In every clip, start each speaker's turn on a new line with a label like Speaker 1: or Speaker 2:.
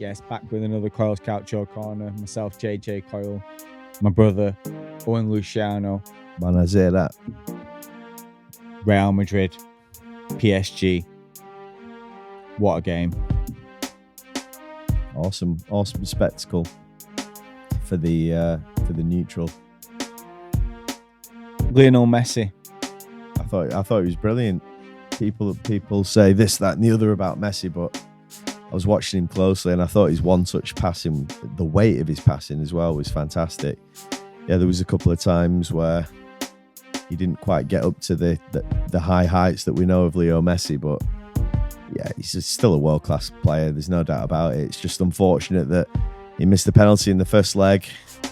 Speaker 1: Yes, back with another Coyle's Calcio Corner. Myself, JJ Coyle, my brother, Owen Luciano.
Speaker 2: Man, I say that.
Speaker 1: Real Madrid, PSG. What a game.
Speaker 2: Awesome spectacle for the neutral.
Speaker 1: Lionel Messi.
Speaker 2: I thought he was brilliant. People say this, that, and the other about Messi, but I was watching him closely and I thought his one-touch passing, the weight of his passing as well, was fantastic. Yeah, there was a couple of times where he didn't quite get up to the high heights that we know of Leo Messi, but yeah, he's still a world-class player. There's no doubt about it. It's just unfortunate that he missed the penalty in the first leg,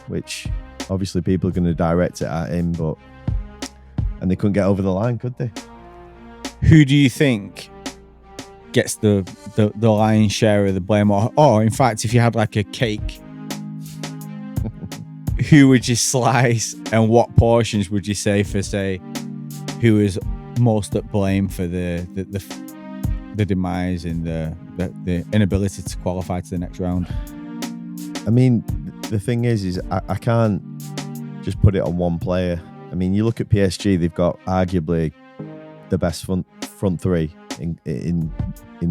Speaker 2: which obviously people are going to direct it at him, and they couldn't get over the line, could they?
Speaker 1: Who do you think gets the lion's share of the blame? Or in fact, if you had like a cake, who would you slice and what portions would you say who is most at blame for the demise and the inability to qualify to the next round?
Speaker 2: I mean, the thing is I can't just put it on one player. I mean, you look at PSG, they've got arguably the best front three in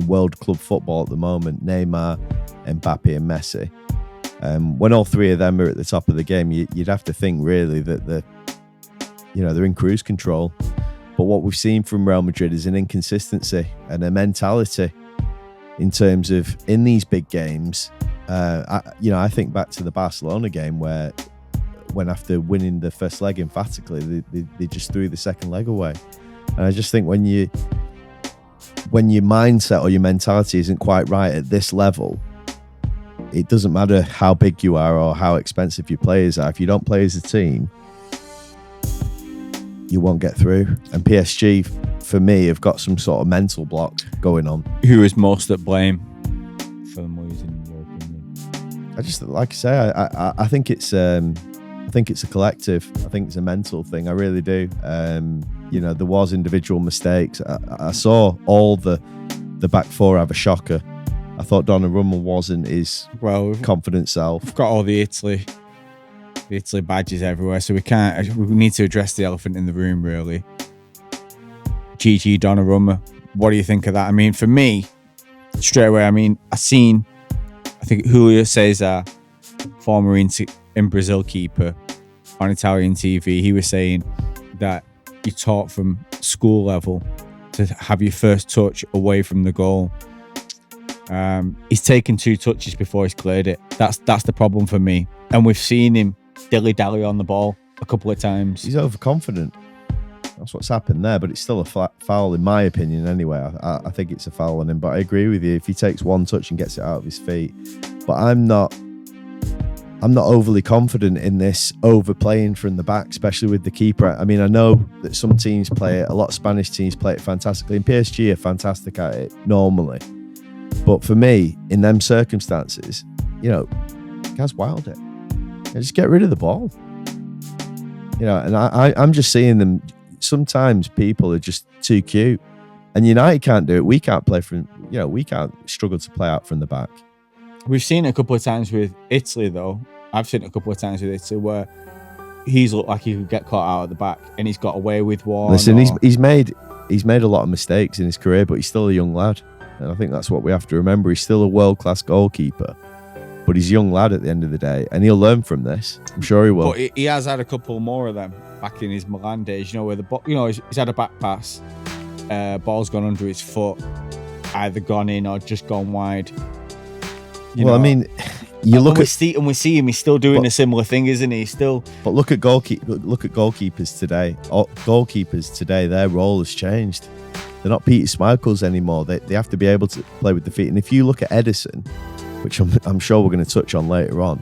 Speaker 2: world club football at the moment: Neymar, Mbappe, and Messi. When all three of them are at the top of the game, you'd have to think really that they're in cruise control. But what we've seen from Real Madrid is an inconsistency and a mentality in terms of in these big games. I think back to the Barcelona game when after winning the first leg emphatically, they just threw the second leg away. And I just think when your mindset or your mentality isn't quite right at this level, it doesn't matter how big you are or how expensive your players are. If you don't play as a team, you won't get through. And PSG, for me, have got some sort of mental block going on.
Speaker 1: Who is most at blame for them losing, in your opinion?
Speaker 2: I just, like I say, I think it's a collective. I think it's a mental thing. I really do. There was individual mistakes. I saw all the back four have a shocker. I thought Donnarumma wasn't his confident self.
Speaker 1: We've got all the Italy badges everywhere, so we need to address the elephant in the room, really. GG Donnarumma. What do you think of that? I mean, for me, straight away, I think Julio Cesar, former in Brazil keeper, on Italian TV, he was saying that you taught from school level to have your first touch away from the goal. He's taken 2 touches before he's cleared it. That's the problem for me. And we've seen him dilly-dally on the ball a couple of times.
Speaker 2: He's overconfident. That's what's happened there, but it's still a foul in my opinion anyway. I think it's a foul on him, but I agree with you if he takes 1 touch and gets it out of his feet. But I'm not overly confident in this overplaying from the back, especially with the keeper. I mean, I know that some teams play it, a lot of Spanish teams play it fantastically, and PSG are fantastic at it normally. But for me, in them circumstances, guys wild it. Just get rid of the ball. And I'm just seeing them. Sometimes people are just too cute, and United can't do it. We can't play we can't struggle to play out from the back.
Speaker 1: We've seen it a couple of times with Italy, though. I've seen it a couple of times with Italy where he's looked like he could get caught out at the back, and he's got away with one.
Speaker 2: Listen, he's made a lot of mistakes in his career, but he's still a young lad, and I think that's what we have to remember. He's still a world-class goalkeeper, but he's a young lad at the end of the day, and he'll learn from this. I'm sure he will.
Speaker 1: But he has had a couple more of them back in his Milan days. Where he's had a back pass, ball's gone under his foot, either gone in or just gone wide.
Speaker 2: I mean, we see
Speaker 1: him. He's still doing a similar thing, isn't he?
Speaker 2: But look at goalkeepers today. Goalkeepers today, their role has changed. They're not Peter Schmeichels anymore. They have to be able to play with the feet. And if you look at Edison, which I'm sure we're going to touch on later on,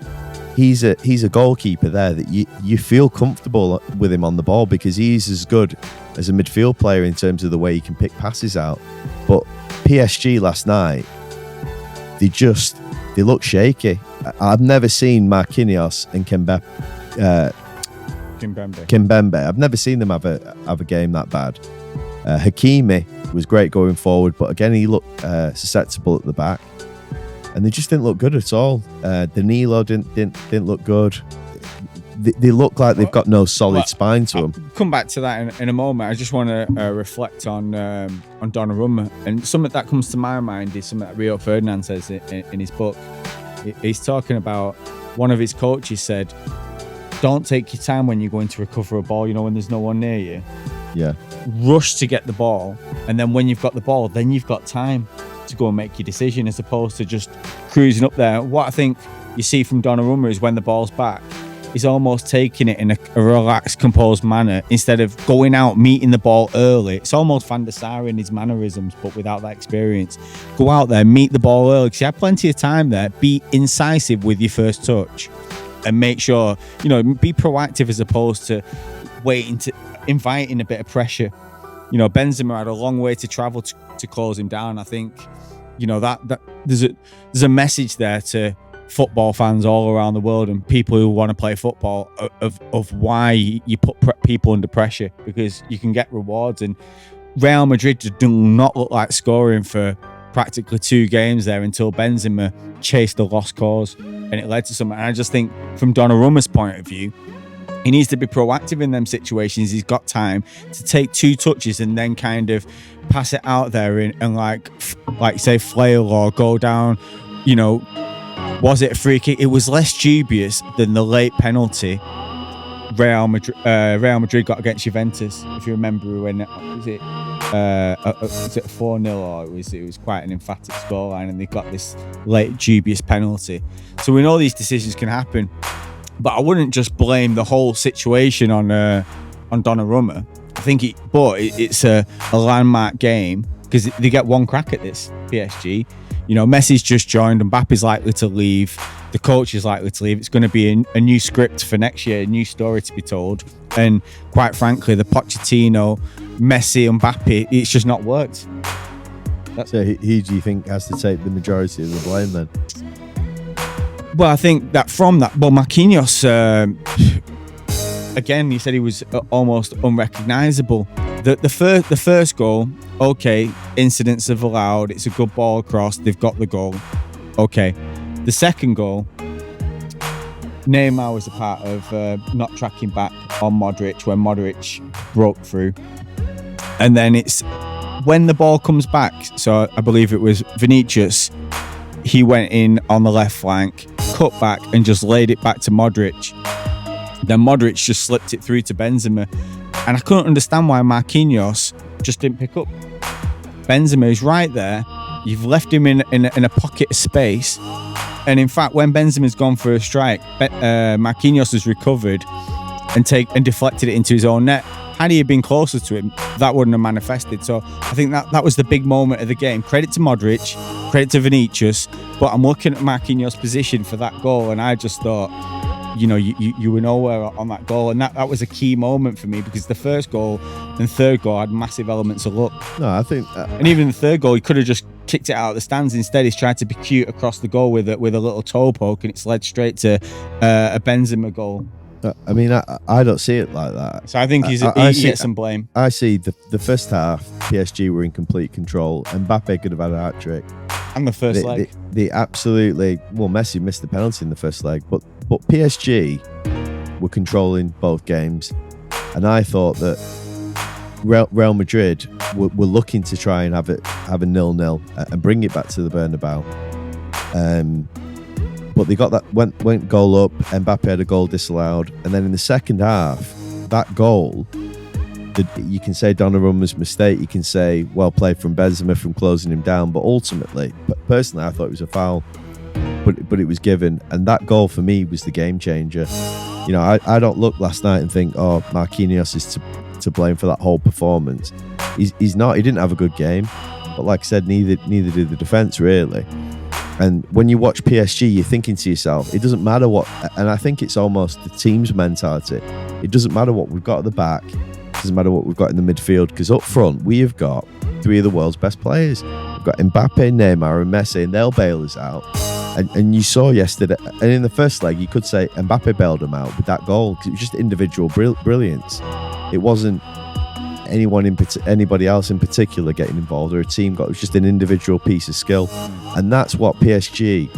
Speaker 2: he's a goalkeeper there that you feel comfortable with him on the ball because he's as good as a midfield player in terms of the way he can pick passes out. But PSG last night, they look shaky. I've never seen Marquinhos and Kimpembe. I've never seen them have a game that bad. Hakimi was great going forward, but again, he looked susceptible at the back. and they just didn't look good at all. Danilo didn't look good. They look like they've got no solid spine to them.
Speaker 1: I'll come back to that in a moment. I just want to reflect on Donnarumma, and something that comes to my mind is something that Rio Ferdinand says in his book. He's talking about, one of his coaches said, "Don't take your time when you're going to recover a ball. You know, when there's no one near you.
Speaker 2: Yeah,
Speaker 1: rush to get the ball, and then when you've got the ball, then you've got time to go and make your decision, as opposed to just cruising up there." What I think you see from Donnarumma is when the ball's back, he's almost taking it in a relaxed, composed manner instead of going out, meeting the ball early. It's almost Van der Sar in his mannerisms, but without that experience. Go out there, meet the ball early, because you have plenty of time there. Be incisive with your first touch and make sure, you know, be proactive as opposed to waiting to inviting a bit of pressure. You know, Benzema had a long way to travel to close him down. I think, you know, that there's a message there to football fans all around the world and people who want to play football of why you put people under pressure, because you can get rewards. And Real Madrid do not look like scoring for practically 2 games there until Benzema chased the lost cause, and it led to something. And I just think from Donnarumma's point of view, he needs to be proactive in them situations. He's got time to take 2 touches and then kind of pass it out there and like say flail or go down. You know, was it a free kick? It was less dubious than the late penalty Real Madrid got against Juventus. If you remember, when was it 4-0, or it was quite an emphatic scoreline, and they got this late dubious penalty. So we know these decisions can happen. But I wouldn't just blame the whole situation on Donnarumma. I think it's a landmark game, because they get one crack at this, PSG. You know, Messi's just joined, Mbappe's likely to leave, the coach is likely to leave. It's going to be a new script for next year, a new story to be told. And quite frankly, the Pochettino, Messi, Mbappe, it's just not worked.
Speaker 2: So who do you think has to take the majority of the blame then?
Speaker 1: Well, I think that Marquinhos, again, he said he was almost unrecognisable. The first goal, okay, incidents have allowed. It's a good ball across. They've got the goal. Okay. The second goal, Neymar was a part of not tracking back on Modric when Modric broke through. And then it's when the ball comes back. So I believe it was Vinicius. He went in on the left flank, cut back and just laid it back to Modric. Then Modric just slipped it through to Benzema. And I couldn't understand why Marquinhos just didn't pick up. Benzema is right there. You've left him in a pocket of space. And in fact, when Benzema's gone for a strike, Marquinhos has recovered and deflected it into his own net. Had he been closer to him, that wouldn't have manifested. So I think that was the big moment of the game. Credit to Modric, credit to Vinicius, but I'm looking at Marquinhos' position for that goal, and I just thought, you know, you were nowhere on that goal, and that was a key moment for me, because the first goal and third goal had massive elements of luck.
Speaker 2: No, I think,
Speaker 1: and even the third goal, he could have just kicked it out of the stands. Instead, he's tried to be cute across the goal with a little toe poke, and it's led straight to a Benzema goal.
Speaker 2: I mean, I don't see it like that.
Speaker 1: So I think he gets some blame.
Speaker 2: I see the first half, PSG were in complete control, and Mbappe could have had a hat-trick.
Speaker 1: And the first leg.
Speaker 2: They absolutely... Well, Messi missed the penalty in the first leg, but PSG were controlling both games, and I thought that Real Madrid were looking to try and have a 0-0 and bring it back to the Bernabeu. But they got that, went goal up, Mbappe had a goal disallowed, and then in the second half, that goal, you can say Donnarumma's mistake, you can say well played from Benzema from closing him down, but ultimately, personally, I thought it was a foul, but it was given, and that goal for me was the game changer. You know, I don't look last night and think, oh, Marquinhos is to blame for that whole performance. He's not. He didn't have a good game, but like I said, neither did the defence really. And when you watch PSG, you're thinking to yourself, it doesn't matter what, and I think it's almost the team's mentality. It doesn't matter what we've got at the back. It doesn't matter what we've got in the midfield, because up front, we have got 3 of the world's best players. We've got Mbappe, Neymar and Messi, and they'll bail us out. And you saw yesterday, and in the first leg, you could say Mbappe bailed them out with that goal, because it was just individual brilliance. It wasn't anybody else in particular getting involved, or a team got. It was just an individual piece of skill, and that's what PSG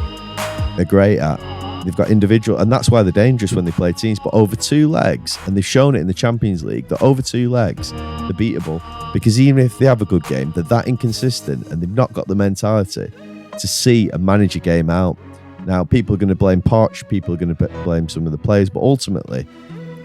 Speaker 2: are great at. They've got individual, and that's why they're dangerous when they play teams. But over 2 legs, and they've shown it in the Champions League, that over 2 legs, they're beatable. Because even if they have a good game, they're that inconsistent, and they've not got the mentality to see and manage a game out. Now, people are going to blame Parc, people are going to blame some of the players, but ultimately,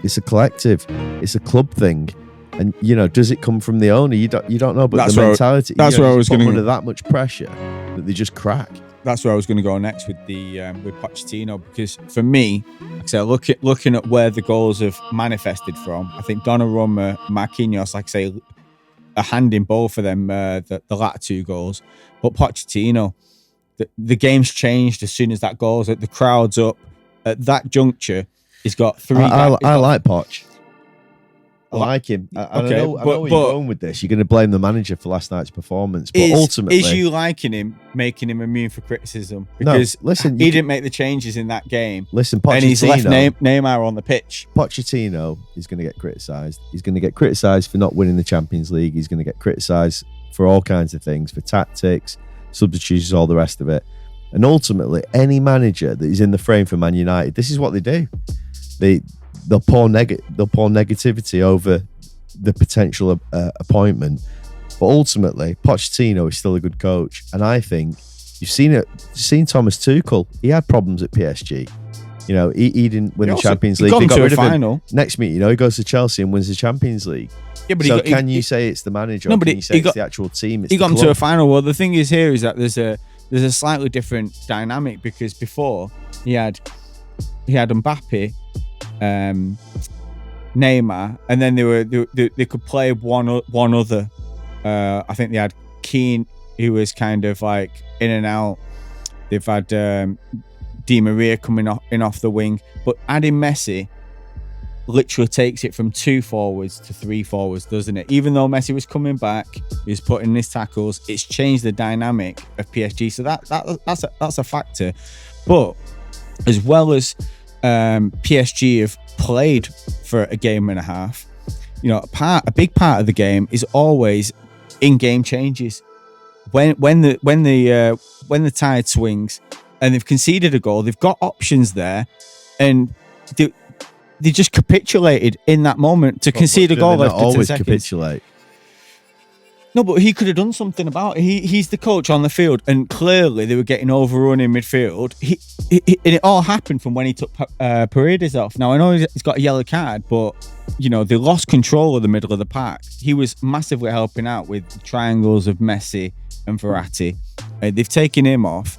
Speaker 2: it's a collective, it's a club thing. And, does it come from the owner? You don't know, but that's the mentality.
Speaker 1: That's where I was going to
Speaker 2: under that much pressure that they just crack.
Speaker 1: That's where I was going to go next with with Pochettino, because for me, like I said, looking at where the goals have manifested from, I think Donnarumma, Marquinhos, like I say, a hand in both of them, the latter 2 goals. But Pochettino, the game's changed as soon as that goal's at the crowd's up. At that juncture, he's got 3.
Speaker 2: I like Poch. I like him. I know where you're going with this. You're going to blame the manager for last night's performance, but ultimately,
Speaker 1: is you liking him making him immune for criticism? Because
Speaker 2: listen,
Speaker 1: he didn't make the changes in that game.
Speaker 2: Listen, Pochettino,
Speaker 1: and he's left Neymar on the pitch.
Speaker 2: Pochettino is going to get criticised. He's going to get criticised for not winning the Champions League. He's going to get criticised for all kinds of things, for tactics, substitutions, all the rest of it. And ultimately, any manager that is in the frame for Man United, this is what they do. They'll pour negativity over the potential appointment, but ultimately Pochettino is still a good coach, and I think you've seen Thomas Tuchel. He had problems at PSG. He didn't win the Champions League. They got rid of him. Next meet, he goes to Chelsea and wins the Champions League. Yeah, but can you say it's the manager? Or can you say it's the actual team?
Speaker 1: He got him to a final. Well, the thing is here is that there's a slightly different dynamic, because before he had Mbappe, Neymar, and then they could play one other. I think they had Keane, who was kind of like in and out. They've had Di Maria coming off the wing, but adding Messi literally takes it from 2 forwards to 3 forwards, doesn't it? Even though Messi was coming back, he was putting in his tackles, it's changed the dynamic of PSG. So that's a factor. But as well as PSG have played for a game and a half, a big part of the game is always in-game changes. When the tide swings and they've conceded a goal, they've got options there, and they just capitulated in that moment to concede a goal after 10 seconds.
Speaker 2: Capitulate.
Speaker 1: No, but he could have done something about it. He's the coach on the field, and clearly they were getting overrun in midfield. And it all happened from when he took Paredes off. Now, I know he's got a yellow card, but they lost control of the middle of the park. He was massively helping out with the triangles of Messi and Verratti. They've taken him off,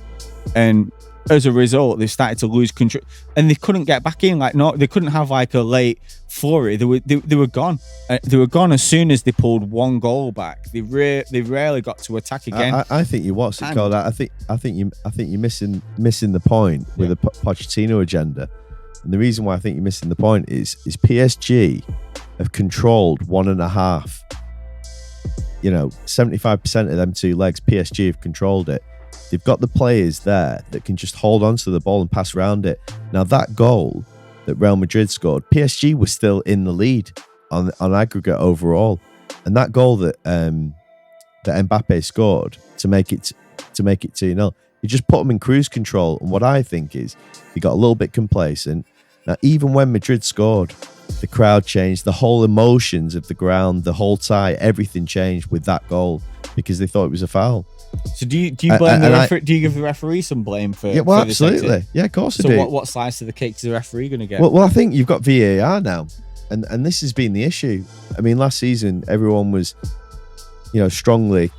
Speaker 1: and as a result, they started to lose control, and they couldn't get back in. They couldn't have like a late flurry. They were gone. They were gone as soon as they pulled 1 goal back. They rarely got to attack again.
Speaker 2: I think what's it called? I think you're missing the point with the Pochettino agenda. And the reason why I think you're missing the point is PSG have controlled 1.5. 75% of them 2 legs, PSG have controlled it. They've got the players there that can just hold on to the ball and pass around it. Now, that goal that Real Madrid scored, PSG was still in the lead on aggregate overall. And that goal that Mbappe scored to make it 2-0, he just put them in cruise control. And what I think is he got a little bit complacent. Now, even when Madrid scored, the crowd changed, the whole emotions of the ground, the whole tie, everything changed with that goal because they thought it was a foul.
Speaker 1: So do you blame the referee? Do you give the referee some blame for?
Speaker 2: Yeah, well, absolutely. Yeah, of course I do.
Speaker 1: So what slice of the cake is the referee going to get?
Speaker 2: Well, I think you've got VAR now, and this has been the issue. I mean, last season everyone was, strongly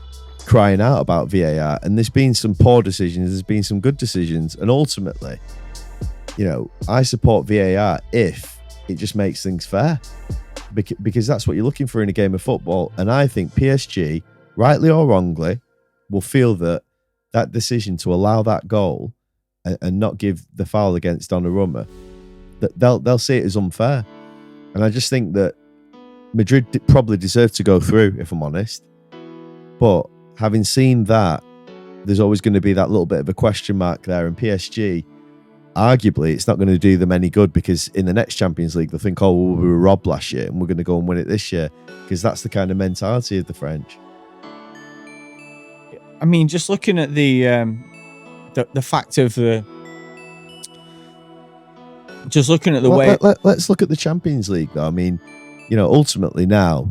Speaker 2: crying out about VAR, and there's been some poor decisions, there's been some good decisions, and ultimately, I support VAR if it just makes things fair, because that's what you're looking for in a game of football. And I think PSG, rightly or wrongly, will feel that decision to allow that goal and not give the foul against Donnarumma, that they'll see it as unfair. And I just think that Madrid probably deserved to go through, if I'm honest. But having seen that, there's always going to be that little bit of a question mark there. And PSG, arguably it's not going to do them any good, because in the next Champions League they'll think, oh, well, we were robbed last year and we're going to go and win it this year, because that's the kind of mentality of the French.
Speaker 1: I mean, just looking at the fact of the, just looking at the way.
Speaker 2: Let's look at the Champions League, though. I mean, ultimately now,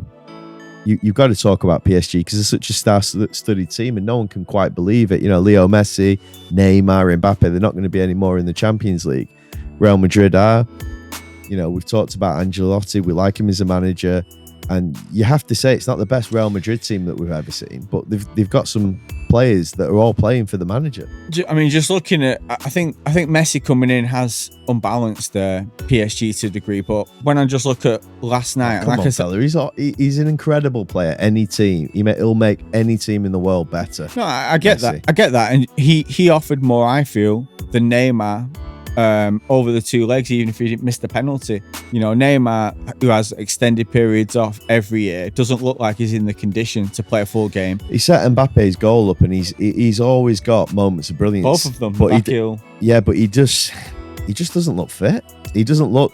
Speaker 2: you've got to talk about PSG, because it's such a star-studded team, and no one can quite believe it. Leo Messi, Neymar, Mbappe, they're not going to be any more in the Champions League. Real Madrid are. We've talked about Ancelotti. We like him as a manager. And you have to say it's not the best Real Madrid team that we've ever seen, but they've got some players that are all playing for the manager. I
Speaker 1: mean, just looking at, I think Messi coming in has unbalanced PSG to a degree. But when I just look at last night,
Speaker 2: he's an incredible player. Any team, he'll make any team in the world better.
Speaker 1: No, I get that. I get that, and he offered more, I feel, than Neymar. Over the two legs, even if he didn't miss the penalty. Neymar, who has extended periods off every year, doesn't look like he's in the condition to play a full game.
Speaker 2: He set Mbappe's goal up, and he's always got moments of brilliance.
Speaker 1: Both of them.
Speaker 2: But he just doesn't look fit. He doesn't look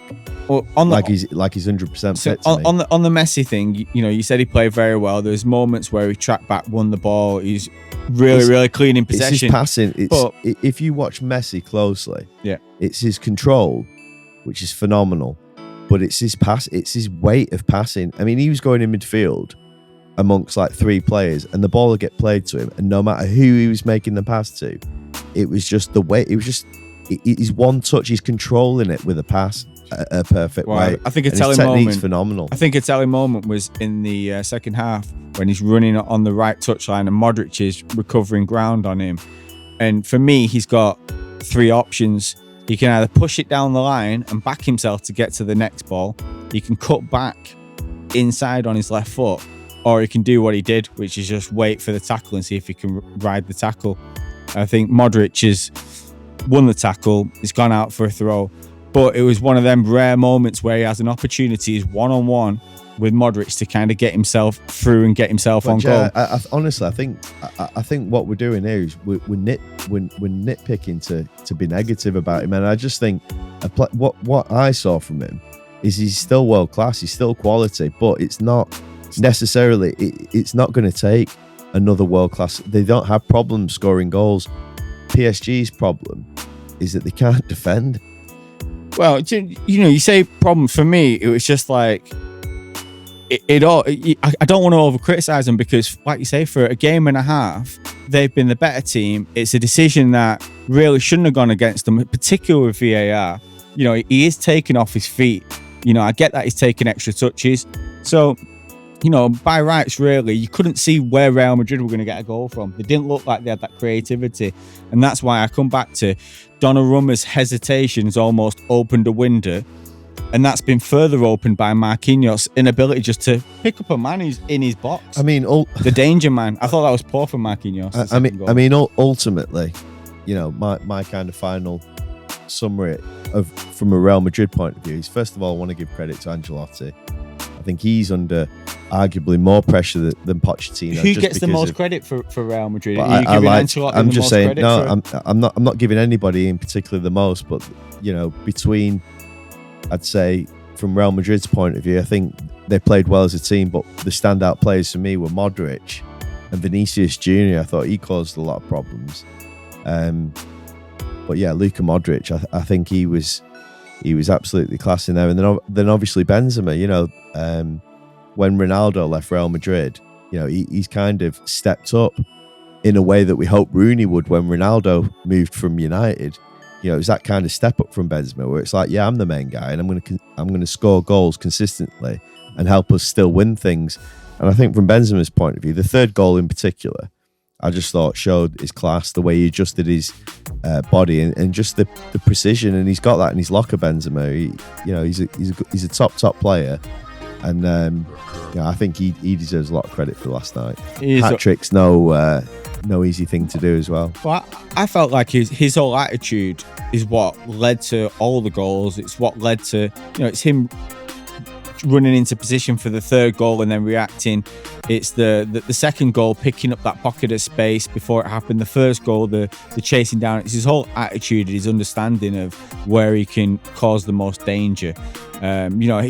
Speaker 2: like he's 100% fit.
Speaker 1: On the Messi thing, you said he played very well. There's moments where he tracked back, won the ball. He's really clean in possession.
Speaker 2: It's his passing. If you watch Messi closely, it's his control, which is phenomenal, but it's his pass. It's his weight of passing. I mean, he was going in midfield amongst like three players, and the ball would get played to him, and no matter who he was making the pass to, it was just the weight. It was just he's one touch. He's controlling it with a pass. A perfect way.
Speaker 1: I think a telling moment.
Speaker 2: Phenomenal.
Speaker 1: I think a telling moment was in the second half when he's running on the right touchline and Modric is recovering ground on him. And for me, he's got three options. He can either push it down the line and back himself to get to the next ball. He can cut back inside on his left foot, or he can do what he did, which is just wait for the tackle and see if he can ride the tackle. I think Modric has won the tackle. He's gone out for a throw. But it was one of them rare moments where he has an opportunity, he's one-on-one with Modric to kind of get himself through and get himself on goal.
Speaker 2: Honestly, I think what we're doing here is we're nitpicking to be negative about him, and I just think what I saw from him is he's still world class, he's still quality, but it's not necessarily. It's not going to take another world class. They don't have problems scoring goals. PSG's problem is that they can't defend.
Speaker 1: Well, you say problem. For me, it was just like I don't want to over criticize them, because, like you say, for a game and a half, they've been the better team. It's a decision that really shouldn't have gone against them, particularly with VAR. He is taken off his feet. I get that he's taking extra touches. So, by rights, really, you couldn't see where Real Madrid were going to get a goal from. They didn't look like they had that creativity. And that's why I come back to Donnarumma's hesitations almost opened a window. And that's been further opened by Marquinhos' inability just to pick up a man who's in his box.
Speaker 2: I mean,
Speaker 1: the danger man. I thought that was poor from Marquinhos.
Speaker 2: Ultimately, my kind of final summary from a Real Madrid point of view is, first of all, I want to give credit to Ancelotti. I think he's under arguably more pressure than Pochettino.
Speaker 1: Who gets the most credit for Real Madrid?
Speaker 2: I'm just saying, I'm not giving anybody in particular the most, but between, I'd say, from Real Madrid's point of view, I think they played well as a team, but the standout players for me were Modric and Vinicius Jr. I thought he caused a lot of problems. But yeah, Luka Modric, I think he was absolutely class in there. And then obviously Benzema, when Ronaldo left Real Madrid, he's kind of stepped up in a way that we hoped Rooney would when Ronaldo moved from United. It was that kind of step up from Benzema where it's like, yeah, I'm the main guy and I'm going to score goals consistently and help us still win things. And I think from Benzema's point of view, the third goal in particular, I just thought showed his class, the way he adjusted his body and just the precision, and he's got that in his locker. Benzema, he's a top player, and I think he deserves a lot of credit for last night. Hat-trick's no easy thing to do as well.
Speaker 1: Well, I felt like his whole attitude is what led to all the goals. It's what led to it's him running into position for the third goal and then reacting. It's the second goal, picking up that pocket of space before it happened. The first goal, the chasing down. It's his whole attitude, his understanding of where he can cause the most danger.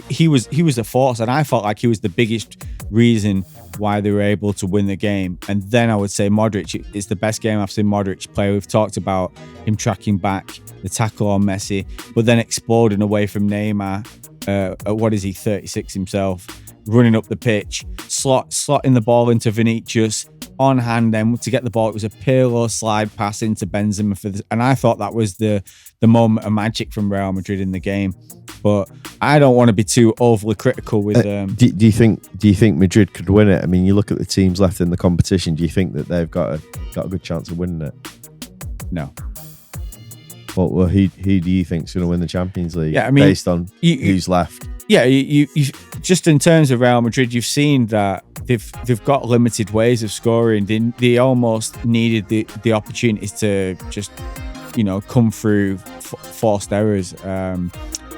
Speaker 1: He was a force, and I felt like he was the biggest reason why they were able to win the game. And then I would say Modric, it's the best game I've seen Modric play. We've talked about him tracking back, the tackle on Messi, but then exploding away from Neymar. What is he, 36 himself, running up the pitch, slotting the ball into Vinicius, on hand then to get the ball. It was a Pirlo slide pass into Benzema and I thought that was the moment of magic from Real Madrid in the game. But I don't want to be too overly critical with.
Speaker 2: Do you think Madrid could win it? I mean, you look at the teams left in the competition. Do you think that they've got a good chance of winning it?
Speaker 1: No.
Speaker 2: Well, who do you think's going to win the Champions League?
Speaker 1: Yeah, I mean,
Speaker 2: based on who's left.
Speaker 1: Yeah, you just in terms of Real Madrid, you've seen that they've got limited ways of scoring. They almost needed the opportunities to just come through forced errors.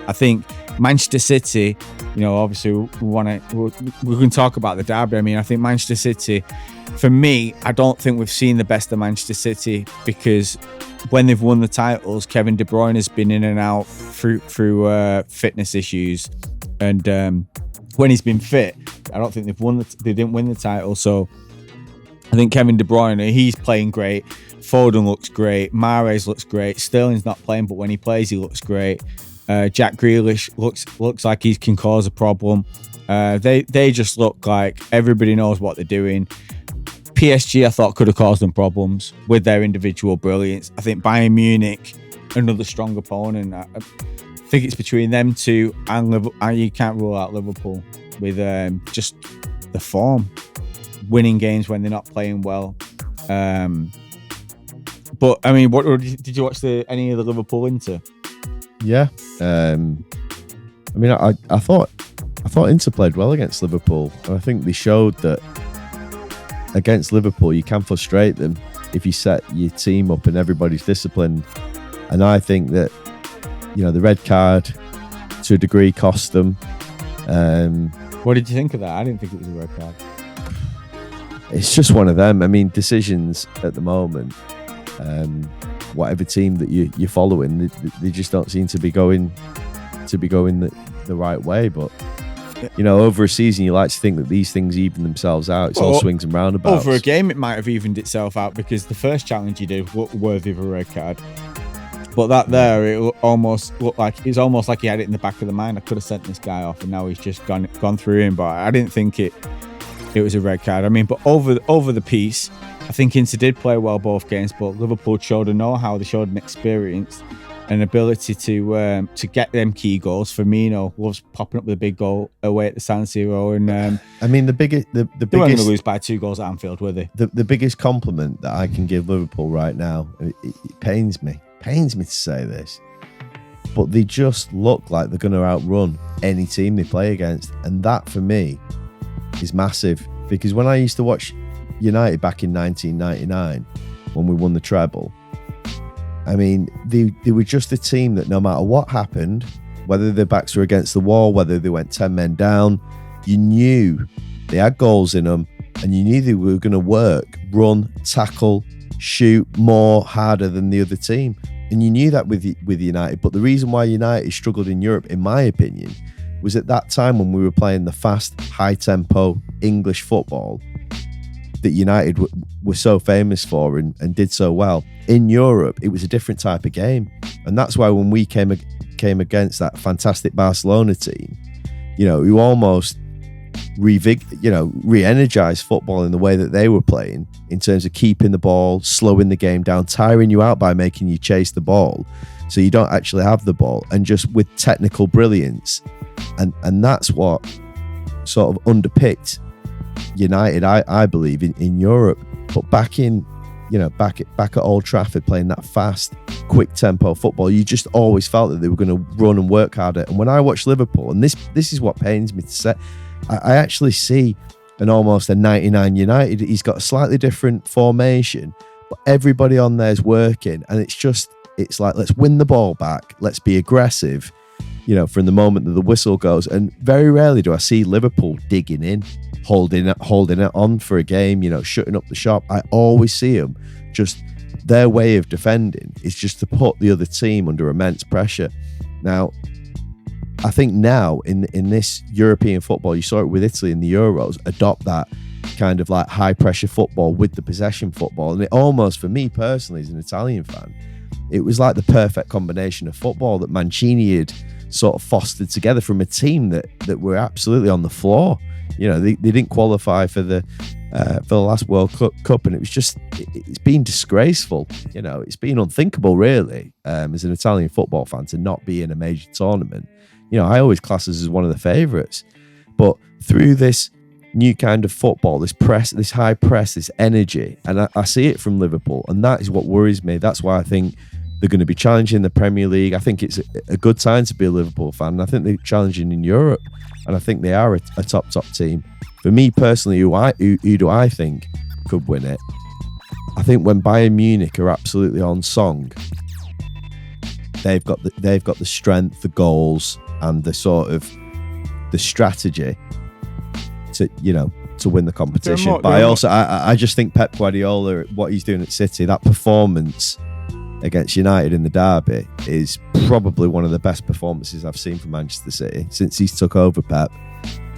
Speaker 1: I think Manchester City, obviously we can talk about the derby. I mean, I think Manchester City, for me, I don't think we've seen the best of Manchester City, because when they've won the titles, Kevin De Bruyne has been in and out through fitness issues, and when he's been fit, I don't think they didn't win the title. So I think Kevin De Bruyne, he's playing great. Foden looks great. Mahrez looks great. Sterling's not playing, but when he plays, he looks great. Jack Grealish looks like he can cause a problem. They just look like everybody knows what they're doing. PSG, I thought, could have caused them problems with their individual brilliance. I think Bayern Munich, another strong opponent. I think it's between them two and Liverpool. You can't rule out Liverpool with just the form, winning games when they're not playing well. But I mean, did you watch any of the Liverpool Inter?
Speaker 2: Yeah, I mean, I thought Inter played well against Liverpool, and I think they showed that against Liverpool you can frustrate them if you set your team up and everybody's disciplined. And I think that the red card to a degree cost them.
Speaker 1: What did you think of that? I didn't think it was a red card.
Speaker 2: It's just one of them. I mean, decisions at the moment. Whatever team that you're following, they just don't seem to be going the right way. But over a season, you like to think that these things even themselves out. It's all swings and roundabouts.
Speaker 1: Over a game, it might have evened itself out, because the first challenge he did looked worthy of a red card. But it almost looked like he had it in the back of the mind. I could have sent this guy off, and now he's just gone through him. But I didn't think it was a red card. I mean, but over the piece, I think Inter did play well both games, but Liverpool showed a know-how. They showed an experience, an ability to get them key goals. Firmino loves popping up with a big goal away at the San Siro, and I mean the biggest. They weren't going to lose by 2 goals at Anfield, were they?
Speaker 2: The biggest compliment that I can give Liverpool right now, it pains me to say this, but they just look like they're going to outrun any team they play against, and that for me is massive. Because when I used to watch United back in 1999, when we won the treble, I mean, they were just a team that no matter what happened, whether their backs were against the wall, whether they went 10 men down, you knew they had goals in them, and you knew they were going to work, run, tackle, shoot more, harder than the other team. And you knew that with United. But the reason why United struggled in Europe, in my opinion, was at that time when we were playing the fast, high-tempo English football that United were so famous for and did so well. In Europe, it was a different type of game. And that's why when we came against that fantastic Barcelona team, who almost re-energized football in the way that they were playing, in terms of keeping the ball, slowing the game down, tiring you out by making you chase the ball so you don't actually have the ball, and just with technical brilliance. And that's what sort of underpicked United, I believe, in Europe. But back at Old Trafford, playing that fast, quick tempo football, you just always felt that they were going to run and work harder. And when I watch Liverpool, and this is what pains me to say, I actually see almost a 99 United. He's got a slightly different formation, but everybody on there is working, and it's like, let's win the ball back, let's be aggressive. from the moment that the whistle goes. And very rarely do I see Liverpool digging in, holding it on for a game, shutting up the shop. I always see them just, their way of defending is just to put the other team under immense pressure. Now, I think now in this European football, you saw it with Italy in the Euros, adopt that kind of like high pressure football with the possession football. And it almost, for me personally, as an Italian fan, it was like the perfect combination of football that Mancini had sort of fostered together from a team that were absolutely on the floor. They didn't qualify for the last World Cup, and it's been disgraceful. It's been unthinkable, really, as an Italian football fan, to not be in a major tournament. I always class us as one of the favourites, but through this new kind of football, this press, this high press, this energy, and I see it from Liverpool, and that is what worries me. That's why I think they're going to be challenging the Premier League. I think it's a good time to be a Liverpool fan. I think they're challenging in Europe, and I think they are a top team. For me personally, who do I think could win it? I think when Bayern Munich are absolutely on song, they've got the strength, the goals, and the sort of the strategy to win the competition. But I just think Pep Guardiola, what he's doing at City, that performance against United in the derby is probably one of the best performances I've seen from Manchester City since he's took over. Pep,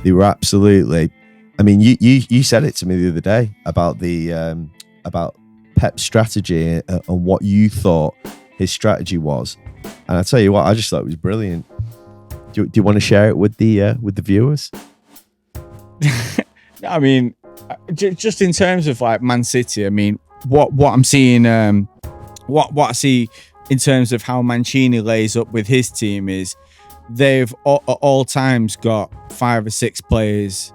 Speaker 2: they were absolutely. I mean, you said it to me the other day about about Pep's strategy and what you thought his strategy was, and I tell you what, I just thought it was brilliant. Do you want to share it with the viewers?
Speaker 1: I mean, just in terms of like Man City, I mean, what I'm seeing, what I see in terms of how Mancini lays up with his team is they've at all times got 5 or 6 players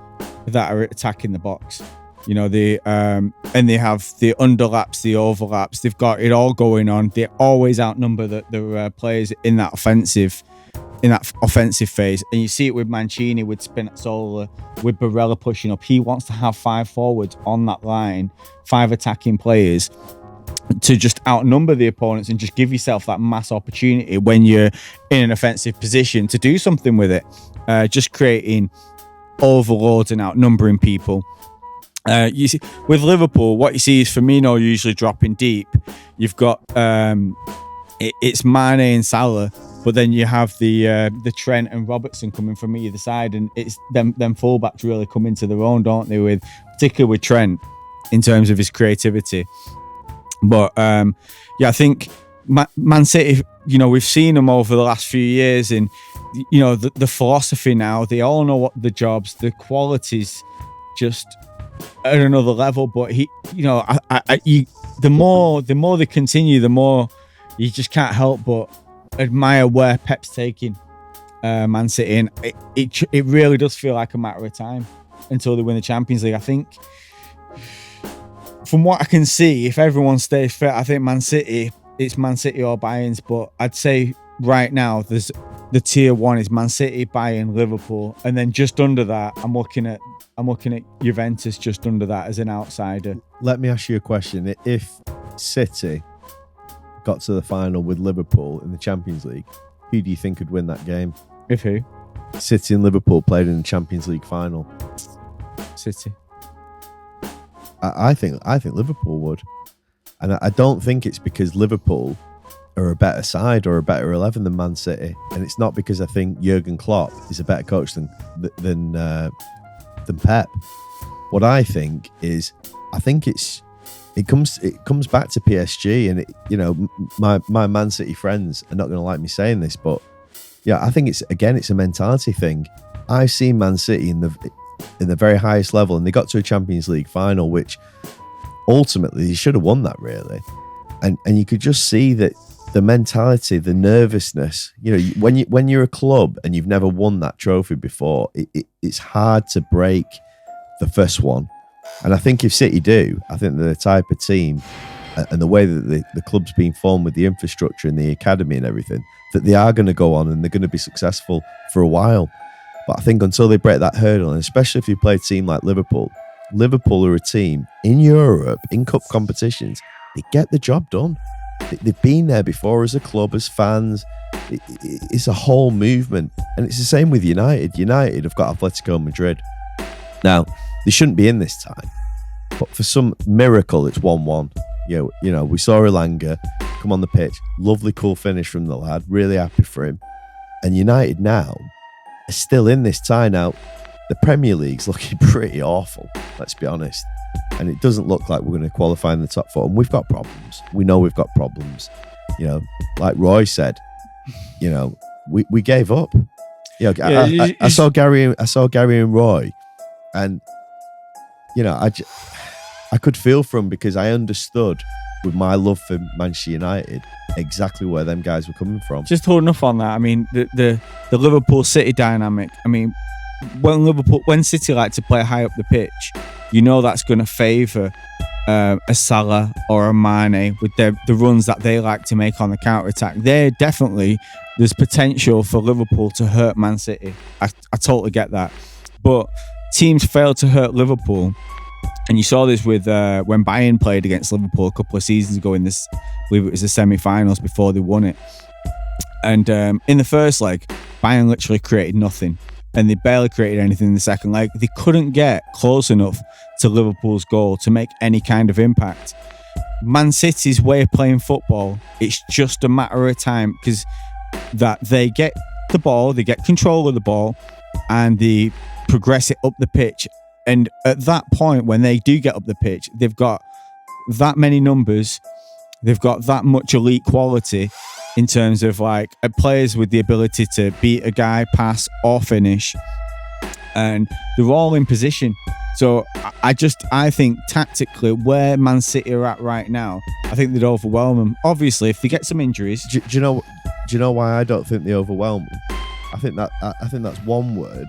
Speaker 1: that are attacking the box. And they have the underlaps, the overlaps. They've got it all going on. They always outnumber the players in that offensive phase, and you see it with Mancini, with Spinazzola, with Barella pushing up. He wants to have 5 forwards on that line, 5 attacking players, to just outnumber the opponents and just give yourself that mass opportunity when you're in an offensive position to do something with it. Just creating overloads and outnumbering people. You see, with Liverpool, what you see is Firmino usually dropping deep. You've got it's Mane and Salah, but then you have the Trent and Robertson coming from either side, and it's them fullbacks really come into their own, don't they? Particularly with Trent in terms of his creativity. But I think Man City, we've seen them over the last few years, and the philosophy now. They all know what the jobs, the qualities, just at another level. But the more they continue, the more you just can't help but admire where Pep's taking Man City, and it really does feel like a matter of time until they win the Champions League. I think, from what I can see, if everyone stays fit, I think it's Man City or Bayern's. But I'd say right now there's the tier 1 is Man City, Bayern, Liverpool, and then just under that, I'm looking at Juventus just under that as an outsider.
Speaker 2: Let me ask you a question: if City got to the final with Liverpool in the Champions League, who do you think could win that game?
Speaker 1: If who?
Speaker 2: City and Liverpool played in the Champions League final.
Speaker 1: City.
Speaker 2: I think Liverpool would, and I don't think it's because Liverpool are a better side or a better 11 than Man City, and it's not because I think Jurgen Klopp is a better coach than Pep. What I think is, it comes back to PSG, and my Man City friends are not going to like me saying this, but yeah, I think it's a mentality thing. I've seen Man City in the very highest level, and they got to a Champions League final, which ultimately they should have won that, really. And you could just see that the mentality, the nervousness. When you're a club and you've never won that trophy before, it's hard to break the first one. And I think if City do, I think they're the type of team, and the way that the club's been formed with the infrastructure and the academy and everything, that they are going to go on and they're going to be successful for a while. But I think until they break that hurdle, and especially if you play a team like Liverpool are a team in Europe, in cup competitions, they get the job done. They've been there before as a club, as fans. It's a whole movement. And it's the same with United. United have got Atletico Madrid. Now, they shouldn't be in this time. But for some miracle, it's 1-1. You know, we saw Elanga come on the pitch. Lovely, cool finish from the lad. Really happy for him. And United now are still in this tie. Now, the Premier League's looking pretty awful, let's be honest. And it doesn't look like we're going to qualify in the top four. And we've got problems. We know we've got problems. You know, like Roy said, you know, we gave up. You know, I saw Gary and Roy, and you know, I could feel for them because I understood with my love for Manchester United exactly where them guys were coming from.
Speaker 1: Just holding up on that. I mean, the Liverpool City dynamic. I mean, when City like to play high up the pitch, you know that's going to favour a Salah or a Mane with the runs that they like to make on the counter attack. There's potential for Liverpool to hurt Man City. I totally get that, but teams fail to hurt Liverpool. And you saw this with when Bayern played against Liverpool a couple of seasons ago in this, I believe it was the semi-finals before they won it. And in the first leg, Bayern literally created nothing. And they barely created anything in the second leg. They couldn't get close enough to Liverpool's goal to make any kind of impact. Man City's way of playing football, it's just a matter of time because that they get the ball, they get control of the ball, and they progress it up the pitch. And at that point, when they do get up the pitch, they've got that many numbers, they've got that much elite quality in terms of like players with the ability to beat a guy, pass or finish, and they're all in position. So I think tactically where Man City are at right now, I think they'd overwhelm them. Obviously, if they get some injuries,
Speaker 2: do you know why I don't think they overwhelm them? I think that's one word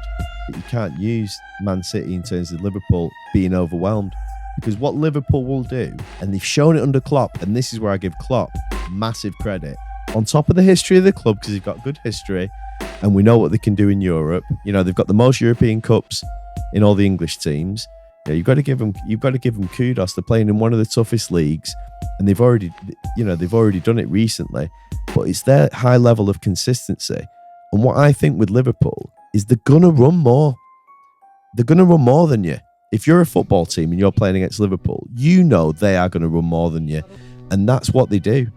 Speaker 2: that you can't use Man City in terms of Liverpool being overwhelmed. Because what Liverpool will do, and they've shown it under Klopp, and this is where I give Klopp massive credit, on top of the history of the club, because they've got good history, and we know what they can do in Europe. You know, they've got the most European Cups in all the English teams. You know, you've got to give them kudos. They're playing in one of the toughest leagues, and they've already done it recently. But it's their high level of consistency. And what I think with Liverpool is they're gonna run more. They're gonna run more than you. If you're a football team and you're playing against Liverpool, you know they are going to run more than you, and that's what they do.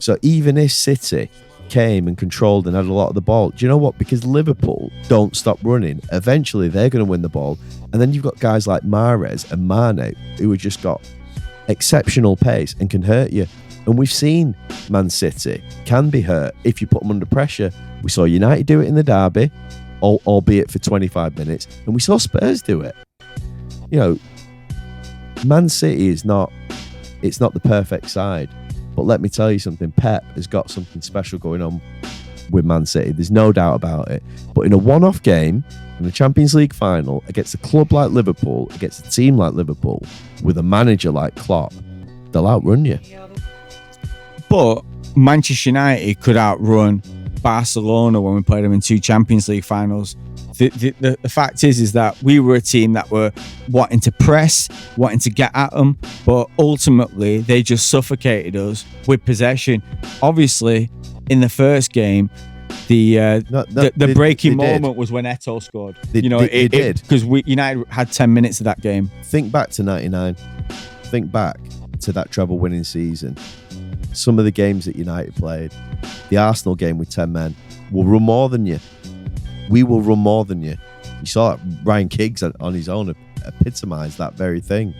Speaker 2: So even if City came and controlled and had a lot of the ball, do you know what? Because Liverpool don't stop running, eventually they're going to win the ball. And then you've got guys like Mahrez and Mane who have just got exceptional pace and can hurt you. And we've seen Man City can be hurt if you put them under pressure. We saw United do it in the derby, albeit for 25 minutes, and we saw Spurs do it. You know, Man City it's not the perfect side. But let me tell you something, Pep has got something special going on with Man City. There's no doubt about it. But in a one-off game, in a Champions League final, against a club like Liverpool, against a team like Liverpool, with a manager like Klopp, they'll outrun you.
Speaker 1: But Manchester United could outrun Barcelona when we played them in 2 Champions League finals. The fact is that we were a team that were wanting to press, wanting to get at them, but ultimately they just suffocated us with possession. Obviously, in the first game, the breaking moment was when Eto'o scored.
Speaker 2: They did
Speaker 1: because United had 10 minutes of that game.
Speaker 2: Think back to '99. Think back to that treble-winning season. Some of the games that United played, the Arsenal game with 10 men, will run more than you. We will run more than you. You saw it, Ryan Giggs on his own epitomised that very thing.